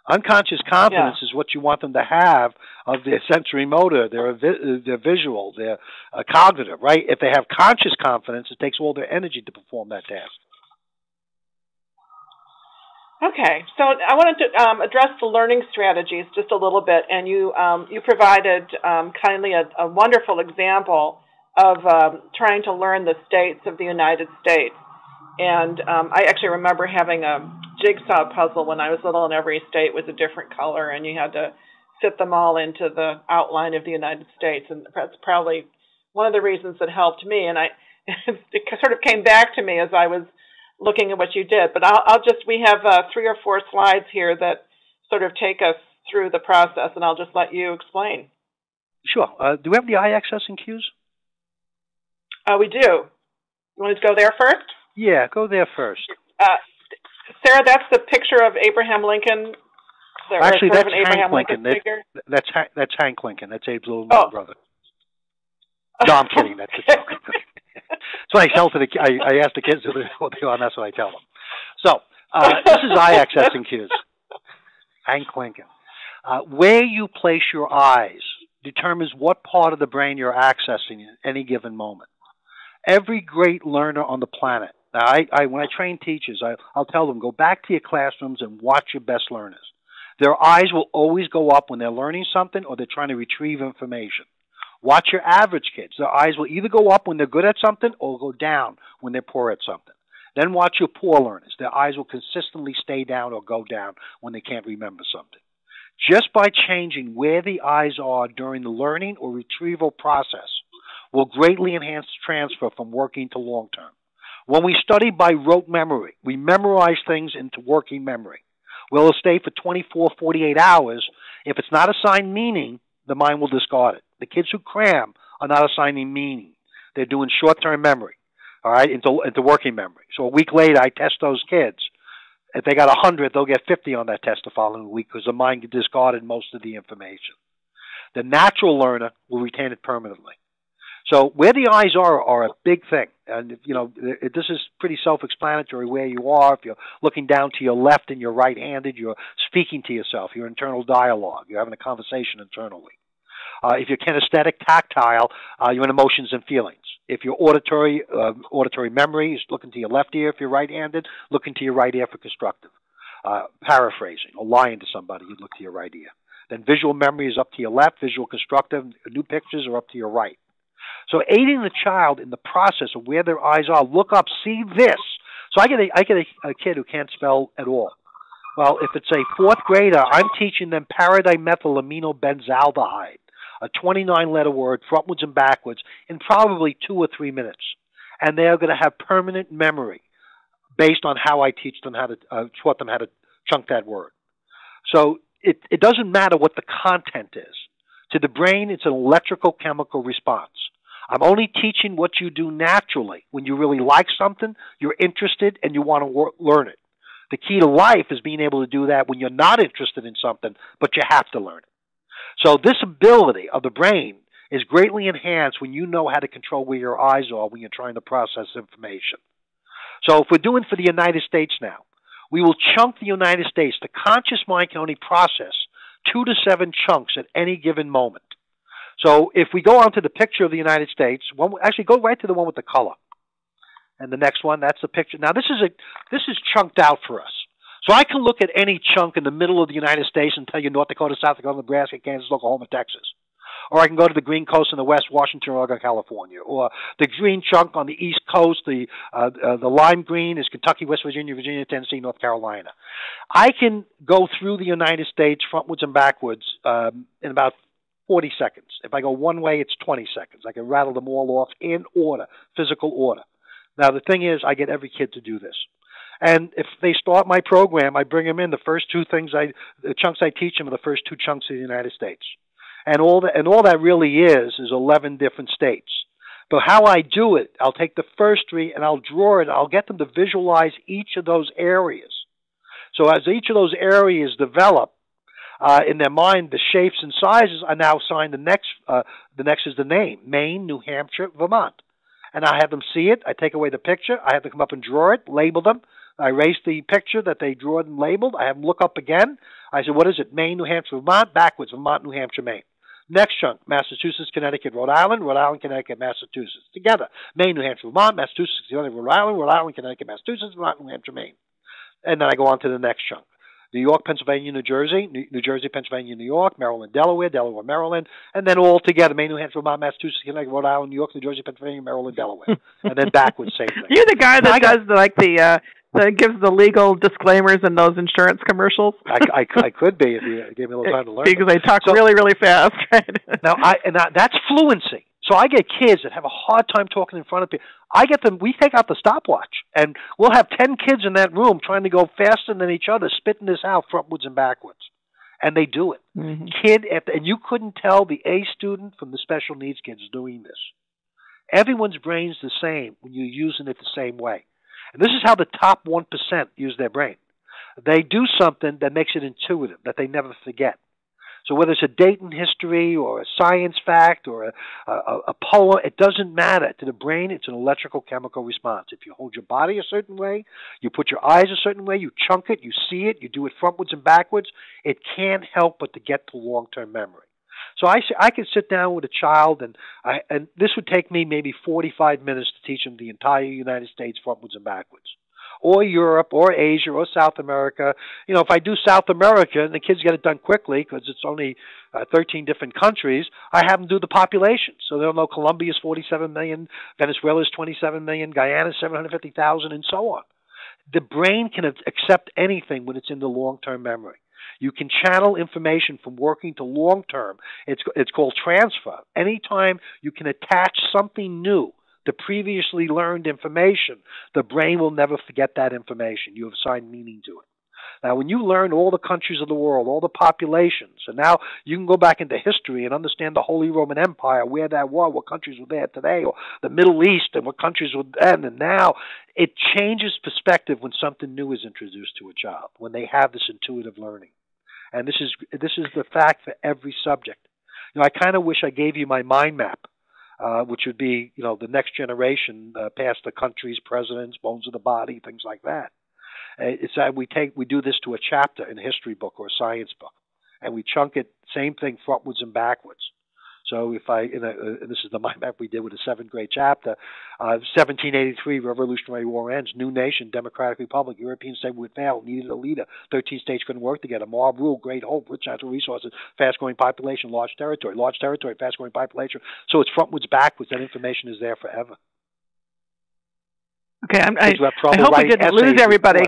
Unconscious confidence is what you want them to have of their sensory motor, their visual, their cognitive, right? If they have conscious confidence, it takes all their energy to perform that task. Okay, so I wanted to address the learning strategies just a little bit, and you provided kindly a wonderful example of trying to learn the states of the United States. And I actually remember having a jigsaw puzzle when I was little, and every state was a different color, and you had to fit them all into the outline of the United States. And that's probably one of the reasons that helped me. And it sort of came back to me as I was looking at what you did. But we have 3 or 4 slides here that sort of take us through the process, and I'll just let you explain. Sure. Do we have the eye accessing cues? We do. You want to go there first? Yeah, go there first. Sarah, that's the picture of Abraham Lincoln. Actually, that's Hank Lincoln. That's Hank Lincoln. That's Abe's little brother. No, I'm kidding. That's a joke. That's what I tell to the I ask the kids what they are, and that's what I tell them. So this is eye accessing cues. Hank Lincoln. Where you place your eyes determines what part of the brain you're accessing at any given moment. Every great learner on the planet. Now, when I train teachers, I'll tell them, go back to your classrooms and watch your best learners. Their eyes will always go up when they're learning something or they're trying to retrieve information. Watch your average kids. Their eyes will either go up when they're good at something or go down when they're poor at something. Then watch your poor learners. Their eyes will consistently stay down or go down when they can't remember something. Just by changing where the eyes are during the learning or retrieval process will greatly enhance transfer from working to long-term. When we study by rote memory, we memorize things into working memory. Will stay for 24, 48 hours. If it's not assigned meaning, the mind will discard it. The kids who cram are not assigning meaning. They're doing short-term memory, all right, into working memory. So a week later, I test those kids. If they got 100, they'll get 50 on that test the following week because the mind discarded most of the information. The natural learner will retain it permanently. So where the eyes are a big thing. And, this is pretty self-explanatory where you are. If you're looking down to your left and you're right-handed, you're speaking to yourself, your internal dialogue. You're having a conversation internally. If you're kinesthetic, tactile, you're in emotions and feelings. If you're auditory memory is looking to your left ear. If you're right-handed, looking to your right ear for constructive. Paraphrasing or lying to somebody, you look to your right ear. Then visual memory is up to your left. Visual constructive, new pictures are up to your right. So aiding the child in the process of where their eyes are, look up, see this. So I get a kid who can't spell at all. Well, if it's a 4th grader, I'm teaching them paradimethylaminobenzaldehyde, a 29-letter word, frontwards and backwards, in probably 2 or 3 minutes. And they're going to have permanent memory based on how I teach them taught them how to chunk that word. So it doesn't matter what the content is. To the brain, it's an electrical chemical response. I'm only teaching what you do naturally. When you really like something, you're interested, and you want to learn it. The key to life is being able to do that when you're not interested in something, but you have to learn it. So this ability of the brain is greatly enhanced when you know how to control where your eyes are when you're trying to process information. So if we're doing for the United States now, we will chunk the United States. The conscious mind can only process 2 to 7 chunks at any given moment. So if we go on to the picture of the United States, actually go right to the one with the color. And the next one, that's the picture. Now this is chunked out for us. So I can look at any chunk in the middle of the United States and tell you North Dakota, South Dakota, Nebraska, Kansas, Oklahoma, Texas. Or I can go to the green coast in the west, Washington, Oregon, California. Or the green chunk on the east coast, the lime green is Kentucky, West Virginia, Virginia, Tennessee, North Carolina. I can go through the United States frontwards and backwards in about 40 seconds. If I go one way, it's 20 seconds. I can rattle them all off in order, physical order. Now, the thing is, I get every kid to do this. And if they start my program, I bring them in. The first 2 the chunks I teach them are the first 2 chunks of the United States. And all that really is 11 different states. But how I do it, I'll take the first 3 and I'll draw it. I'll get them to visualize each of those areas. So as each of those areas develop, in their mind, the shapes and sizes are now assigned the next. The next is the name: Maine, New Hampshire, Vermont. And I have them see it. I take away the picture. I have them come up and draw it, label them. I erase the picture that they drew and labeled. I have them look up again. I say, what is it? Maine, New Hampshire, Vermont, backwards, Vermont, New Hampshire, Maine. Next chunk, Massachusetts, Connecticut, Rhode Island, Connecticut, Massachusetts. Together, Maine, New Hampshire, Vermont, Massachusetts, Connecticut, Rhode Island, Connecticut, Massachusetts, Vermont, New Hampshire, Maine. And then I go on to the next chunk. New York, Pennsylvania, New Jersey, New Jersey, Pennsylvania, New York, Maryland, Delaware, Maryland, and then all together, Maine, New Hampshire, Vermont, Massachusetts, Connecticut, Rhode Island, New York, New Jersey, Pennsylvania, Maryland, Delaware, and then backwards, same thing. You're the guy that that gives the legal disclaimers in those insurance commercials. I could be if you gave me a little time to learn. Because they talk really, really fast, right? Now, that's fluency. So I get kids that have a hard time talking in front of people. I get them, we take out the stopwatch, and we'll have 10 kids in that room trying to go faster than each other, spitting this out frontwards and backwards. And they do it. Mm-hmm. And you couldn't tell the A student from the special needs kids doing this. Everyone's brain's the same when you're using it the same way. And this is how the top 1% use their brain. They do something that makes it intuitive, that they never forget. So whether it's a date in history or a science fact or a poem, it doesn't matter. To the brain, it's an electrical chemical response. If you hold your body a certain way, you put your eyes a certain way, you chunk it, you see it, you do it frontwards and backwards, it can't help but to get to long-term memory. So I could sit down with a child, and this would take me maybe 45 minutes to teach them the entire United States frontwards and backwards, or Europe, or Asia, or South America. You know, if I do South America, and the kids get it done quickly because it's only 13 different countries, I have them do the population. So they'll know Colombia is 47 million, Venezuela is 27 million, Guyana is 750,000, and so on. The brain can accept anything when it's in the long-term memory. You can channel information from working to long-term. It's called transfer. Anytime you can attach something new to previously learned information, the brain will never forget that information. You have assigned meaning to it. Now, when you learn all the countries of the world, all the populations, and now you can go back into history and understand the Holy Roman Empire, where that was, what countries were there today, or the Middle East, and what countries were then and now, it changes perspective when something new is introduced to a child, when they have this intuitive learning. And this is the fact for every subject. You know, I kind of wish I gave you my mind map, which would be, you know, the next generation past the countries, presidents, bones of the body, things like that. It's that we do this to a chapter in a history book or a science book, and we chunk it, same thing, frontwards and backwards. So if and this is the mind map we did with a 7th grade chapter, 1783, Revolutionary War ends, new nation, Democratic Republic, European state would fail, needed a leader, 13 states couldn't work together, mob rule, great hope, rich natural resources, fast-growing population, large territory, fast-growing population. So it's frontwards, backwards. That information is there forever. Okay, I hope we didn't lose everybody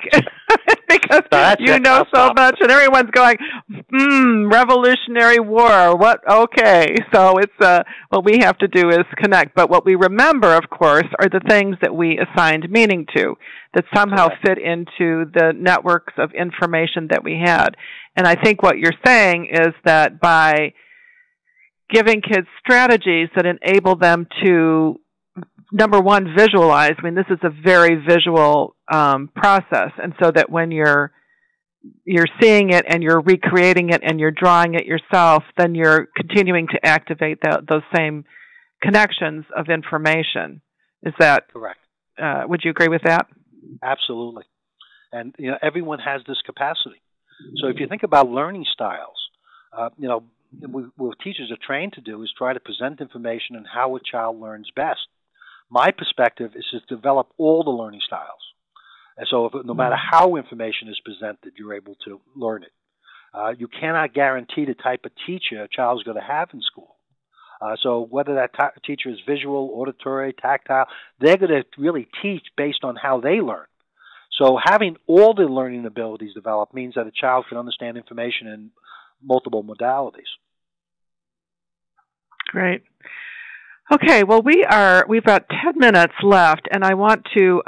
because you know so much, and everyone's going, Revolutionary War. What? Okay, so it's what we have to do is connect. But what we remember, of course, are the things that we assigned meaning to, that somehow fit into the networks of information that we had. And I think what you're saying is that by giving kids strategies that enable them to, number one, visualize. I mean, this is a very visual process, and so that when you're seeing it and you're recreating it and you're drawing it yourself, then you're continuing to activate those same connections of information. Is that correct? Would you agree with that? Absolutely. And you know, everyone has this capacity. So if you think about learning styles, you know, what teachers are trained to do is try to present information and how a child learns best. My perspective is to develop all the learning styles. And so no matter how information is presented, you're able to learn it. You cannot guarantee the type of teacher a child is going to have in school. So whether that teacher is visual, auditory, tactile, they're going to really teach based on how they learn. So having all the learning abilities developed means that a child can understand information in multiple modalities. Great. Okay, well, we've got 10 minutes left, and I want to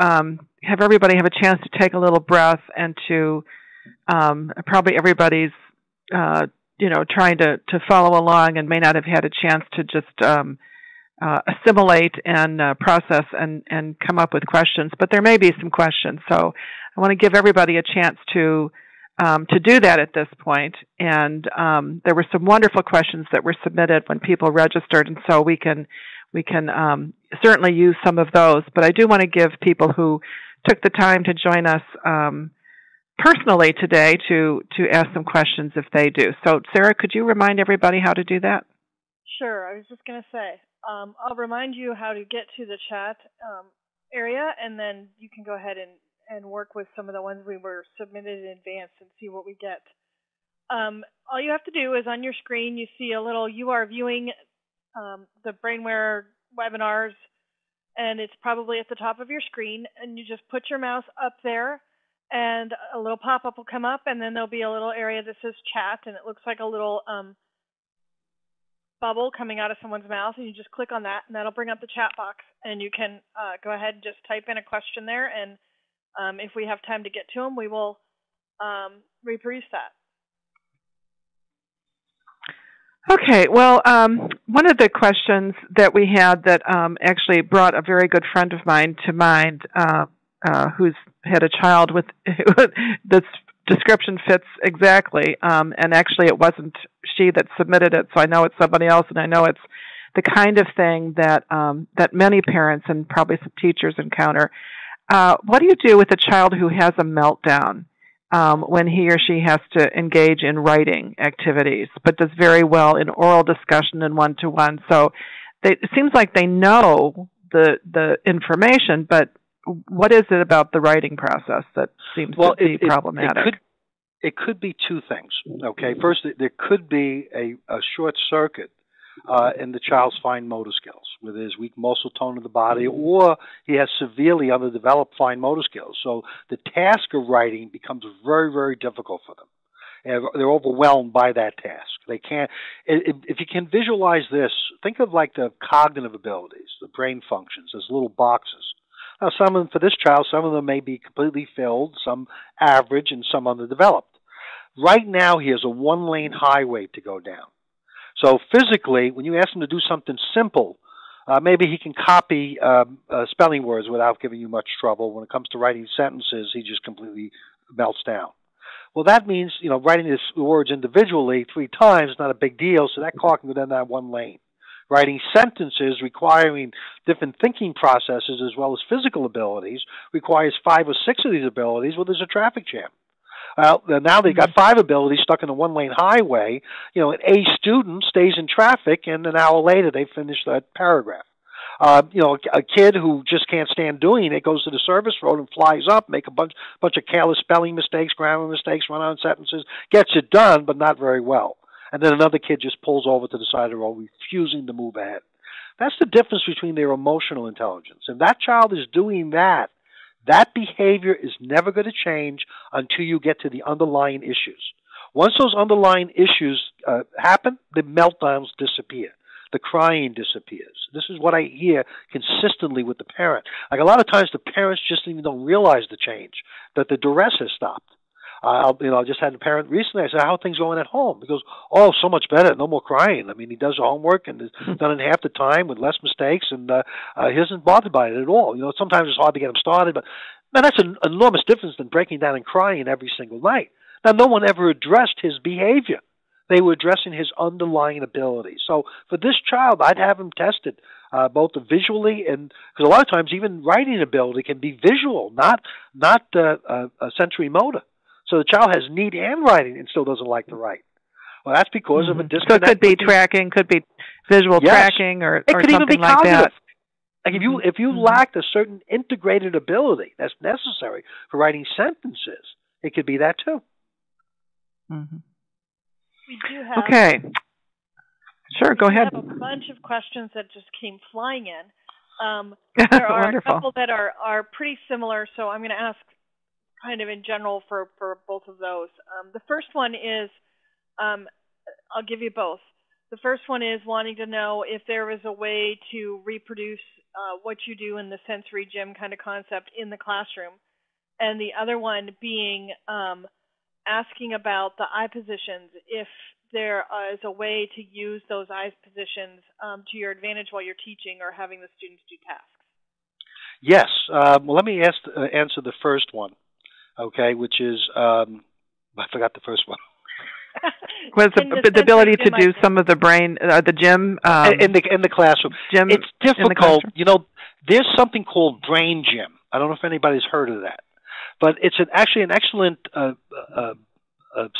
have everybody have a chance to take a little breath and to probably everybody's, trying to follow along and may not have had a chance to just assimilate and process and come up with questions, but there may be some questions. So I want to give everybody a chance to to do that at this point. And there were some wonderful questions that were submitted when people registered, and so we can certainly use some of those. But I do want to give people who took the time to join us personally today to ask some questions if they do. So, Sarah, could you remind everybody how to do that? Sure. I was just going to say, I'll remind you how to get to the chat area, and then you can go ahead and work with some of the ones we were submitted in advance and see what we get. All you have to do is on your screen, you see a little, you are viewing the Brainware webinars, and it's probably at the top of your screen, and you just put your mouse up there, and a little pop-up will come up, and then there'll be a little area that says chat, and it looks like a little bubble coming out of someone's mouth, and you just click on that, and that'll bring up the chat box, and you can go ahead and just type in a question there, and if we have time to get to them, we will reproduce that. Okay, well, one of the questions that we had that actually brought a very good friend of mine to mind, who's had a child with this description fits exactly, and actually it wasn't she that submitted it, so I know it's somebody else, and I know it's the kind of thing that that many parents and probably some teachers encounter. What do you do with a child who has a meltdown when he or she has to engage in writing activities, but does very well in oral discussion and one-to-one? So it seems like they know the information, but what is it about the writing process that seems to be problematic? It could be two things. Okay, first, there could be a short circuit in the child's fine motor skills, where there's weak muscle tone of the body, or he has severely underdeveloped fine motor skills. So the task of writing becomes very, very difficult for them. And they're overwhelmed by that task. They can't. If you can visualize this, think of like the cognitive abilities, the brain functions, as little boxes. Now, for this child, some of them may be completely filled, some average, and some underdeveloped. Right now, he has a one-lane highway to go down. So physically, when you ask him to do something simple, maybe he can copy spelling words without giving you much trouble. When it comes to writing sentences, he just completely melts down. Well, that means, writing the words individually 3 times is not a big deal, so that car can go down that one lane. Writing sentences requiring different thinking processes as well as physical abilities requires 5 or 6 of these abilities. Well, there's a traffic jam. Well, now they've got 5 abilities stuck in a one-lane highway. An A student stays in traffic, and an hour later they finish that paragraph. A kid who just can't stand doing it goes to the service road and flies up, make a bunch of careless spelling mistakes, grammar mistakes, run-on sentences, gets it done, but not very well. And then another kid just pulls over to the side of the road, refusing to move ahead. That's the difference between their emotional intelligence. If that child is doing that behavior is never going to change until you get to the underlying issues. Once those underlying issues happen, the meltdowns disappear. The crying disappears. This is what I hear consistently with the parent. Like a lot of times the parents just even don't realize the change, that the duress has stopped. I just had a parent recently. I said, "How are things going at home?" He goes, "Oh, so much better. No more crying. I mean, he does homework and is done in half the time with less mistakes, and he isn't bothered by it at all. Sometimes it's hard to get him started, but man, that's an enormous difference than breaking down and crying every single night." Now, no one ever addressed his behavior. They were addressing his underlying ability. So for this child, I'd have him tested both visually and because a lot of times even writing ability can be visual, not sensory motor. So the child has neat handwriting and still doesn't like to write. Well, that's because of a disconnect. So it could be tracking, could be visual tracking, or it could something even be like cognitive. that. Like if you lacked a certain integrated ability that's necessary for writing sentences, it could be that too. Mm-hmm. We do have. Okay. Sure, go ahead. We have a bunch of questions that just came flying in. There are a couple that are pretty similar, so I'm going to ask kind of in general for both of those. The first one is, I'll give you both. The first one is wanting to know if there was a way to reproduce what you do in the sensory gym kind of concept in the classroom. And the other one being asking about the eye positions, if there is a way to use those eye positions to your advantage while you're teaching or having the students do tasks. Yes. Well, let me answer the first one. Okay, which is I forgot the first one. Was the ability to do some of the brain, the gym in the classroom. Gym it's difficult. The There's something called brain gym. I don't know if anybody's heard of that, but it's actually an excellent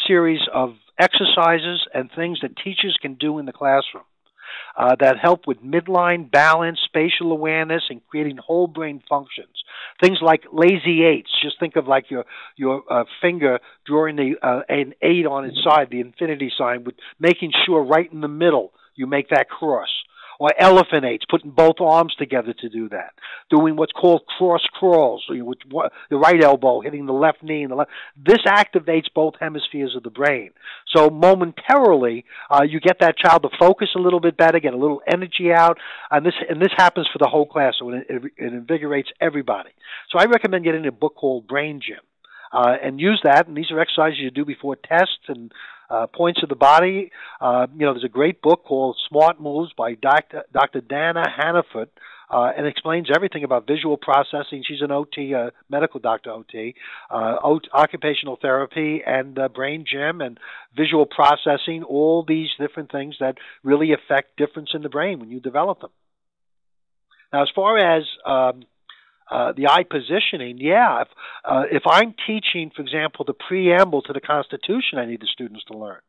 series of exercises and things that teachers can do in the classroom that help with midline balance, spatial awareness, and creating whole brain functions. Things like lazy eights. Just think of like your finger drawing an eight on its side, the infinity sign, with making sure right in the middle you make that cross. Or elephant eights, putting both arms together to do that. Doing what's called cross crawls, with the right elbow hitting the left knee and the left. This activates both hemispheres of the brain. So momentarily, you get that child to focus a little bit better, get a little energy out, and this happens for the whole class. So it invigorates everybody. So I recommend getting a book called Brain Gym. And use that, and these are exercises you do before tests and points of the body. There's a great book called Smart Moves by Dr. Dana Hannaford, and explains everything about visual processing. She's an OT, medical doctor OT, occupational therapy, and brain gym, and visual processing, all these different things that really affect difference in the brain when you develop them. Now, as far as the eye positioning, if I'm teaching, for example, the preamble to the Constitution, I need the students to learn.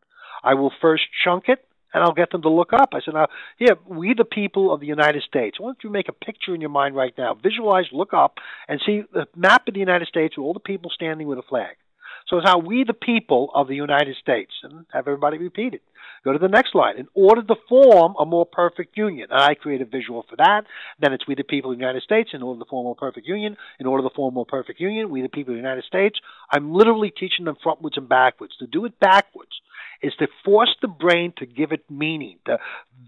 I will first chunk it, and I'll get them to look up. I said, now, here, we the people of the United States. Why don't you make a picture in your mind right now? Visualize, look up, and see the map of the United States with all the people standing with a flag. So it's how we the people of the United States, and have everybody repeat it. Go to the next line. In order to form a more perfect union. And I create a visual for that. Then it's we the people of the United States. In order to form a more perfect union. In order to form a more perfect union, we the people of the United States. I'm literally teaching them frontwards and backwards. To do it backwards is to force the brain to give it meaning, to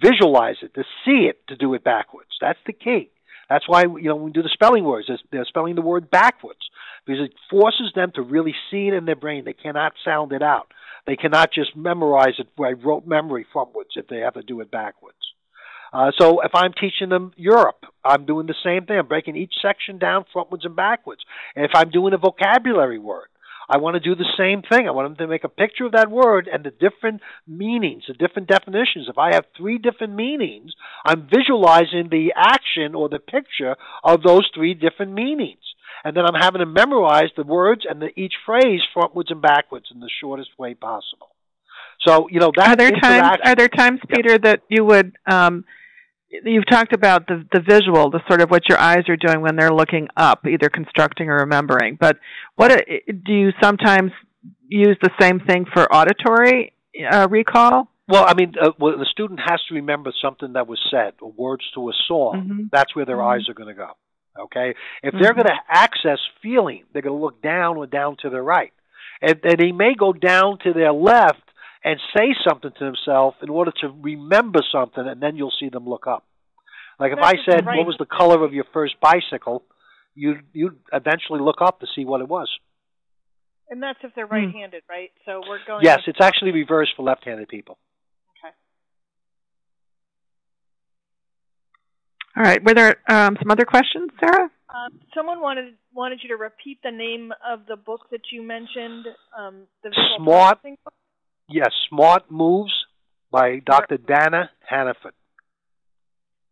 visualize it, to see it, to do it backwards. That's the key. That's why, when we do the spelling words, they're spelling the word backwards, because it forces them to really see it in their brain. They cannot sound it out. They cannot just memorize it by rote memory frontwards if they have to do it backwards. So if I'm teaching them Europe, I'm doing the same thing. I'm breaking each section down frontwards and backwards. And if I'm doing a vocabulary word, I want to do the same thing. I want them to make a picture of that word and the different meanings, the different definitions. If I have 3 different meanings, I'm visualizing the action or the picture of those 3 different meanings. And then I'm having them memorize the words and each phrase frontwards and backwards in the shortest way possible. So, that are there times, Peter, that you would you've talked about the visual, the sort of what your eyes are doing when they're looking up, either constructing or remembering. But do you sometimes use the same thing for auditory recall? Well, the student has to remember something that was said, or words to a song. Mm-hmm. That's where their eyes are going to go. Okay? If they're going to access feeling, they're going to look down or down to their right. And he may go down to their left and say something to himself in order to remember something, and then you'll see them look up. Like if I said, what was the color of your first bicycle, you'd eventually look up to see what it was. And that's if they're right-handed, right? So we're going... Yes, it's actually reversed for left-handed people. Okay. All right. Were there some other questions, Sarah? Someone wanted you to repeat the name of the book that you mentioned, the visual processing book? Yes, Smart Moves by Dr. Dana Hannaford.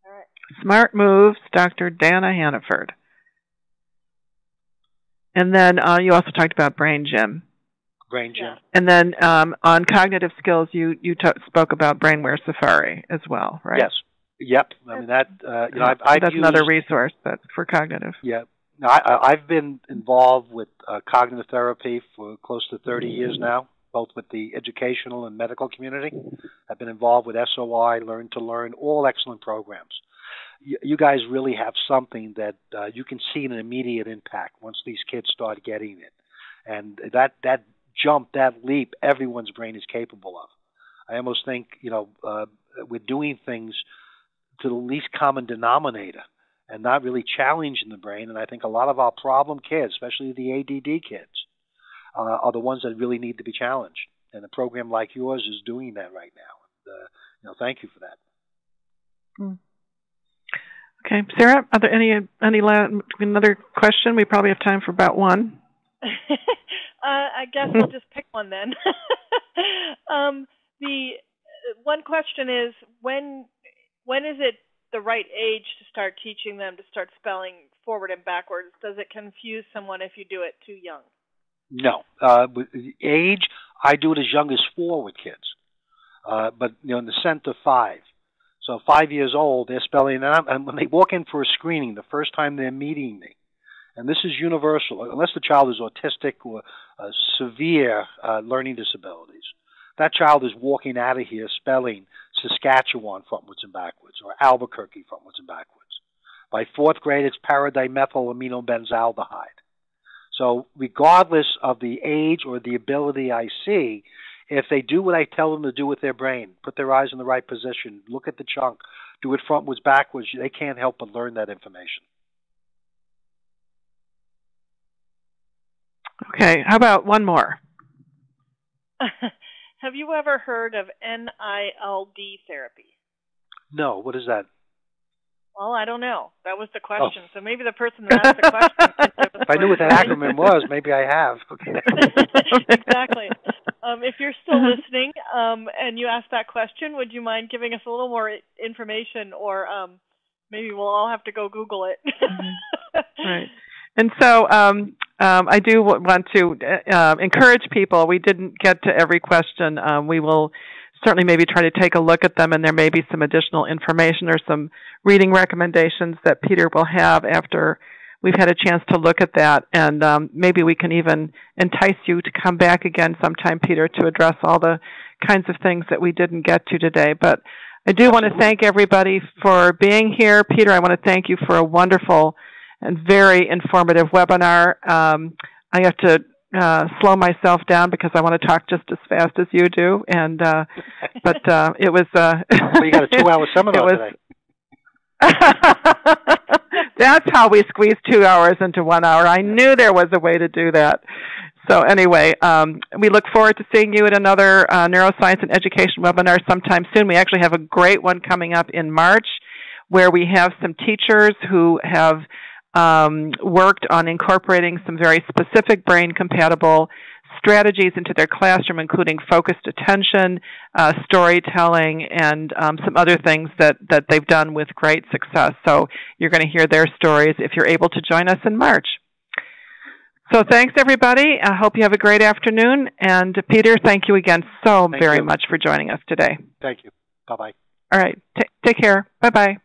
All right. Smart Moves, Dr. Dana Hannaford. And then you also talked about Brain Gym. Brain Gym. Yeah. And then on cognitive skills, you spoke about Brainware Safari as well, right? Yes. Yep. That's another resource, but for cognitive. Yeah. I've been involved with cognitive therapy for close to 30 years now, both with the educational and medical community. I've been involved with SOI, Learn to Learn, all excellent programs. You guys really have something that you can see an immediate impact once these kids start getting it. And that jump, that leap, everyone's brain is capable of. I almost think, we're doing things to the least common denominator and not really challenging the brain. And I think a lot of our problem kids, especially the ADD kids, are the ones that really need to be challenged. And a program like yours is doing that right now. And, thank you for that. Okay, Sarah, are there any another question? We probably have time for about one. I guess I'll just pick one then. The one question is when is it the right age to start teaching them to start spelling forward and backwards? Does it confuse someone if you do it too young? No. With the age, I do it as young as 4 with kids. But in the sense of 5. So 5 years old, they're spelling, and when they walk in for a screening, the first time they're meeting me, and this is universal, unless the child is autistic or severe learning disabilities, that child is walking out of here spelling Saskatchewan frontwards and backwards, or Albuquerque frontwards and backwards. By 4th grade, it's paradimethylaminomenzaldehyde. So regardless of the age or the ability I see, if they do what I tell them to do with their brain, put their eyes in the right position, look at the chunk, do it frontwards, backwards, they can't help but learn that information. Okay, how about one more? Have you ever heard of NILD therapy? No, what is that? Well, I don't know. That was the question. So maybe the person that asked the question. If I knew what that acronym was, maybe I have. Okay. Exactly. If you're still listening and you asked that question, would you mind giving us a little more information, or maybe we'll all have to go Google it. Right. And so I do want to encourage people. We didn't get to every question. We will certainly maybe try to take a look at them, and there may be some additional information or some reading recommendations that Peter will have after we've had a chance to look at that. And maybe we can even entice you to come back again sometime, Peter, to address all the kinds of things that we didn't get to today. But I do want to thank everybody for being here. Peter, I want to thank you for a wonderful and very informative webinar. I have to slow myself down because I want to talk just as fast as you do. And but it was. Well, you got a 2-hour seminar today. That's how we squeeze 2 hours into 1 hour. I knew there was a way to do that. So anyway, we look forward to seeing you at another neuroscience and education webinar sometime soon. We actually have a great one coming up in March, where we have some teachers who have worked on incorporating some very specific brain-compatible strategies into their classroom, including focused attention, storytelling, and some other things that they've done with great success. So you're going to hear their stories if you're able to join us in March. So thanks, everybody. I hope you have a great afternoon. And Peter, thank you again so very much for joining us today. Thank you. Bye-bye. All right. Take care. Bye-bye.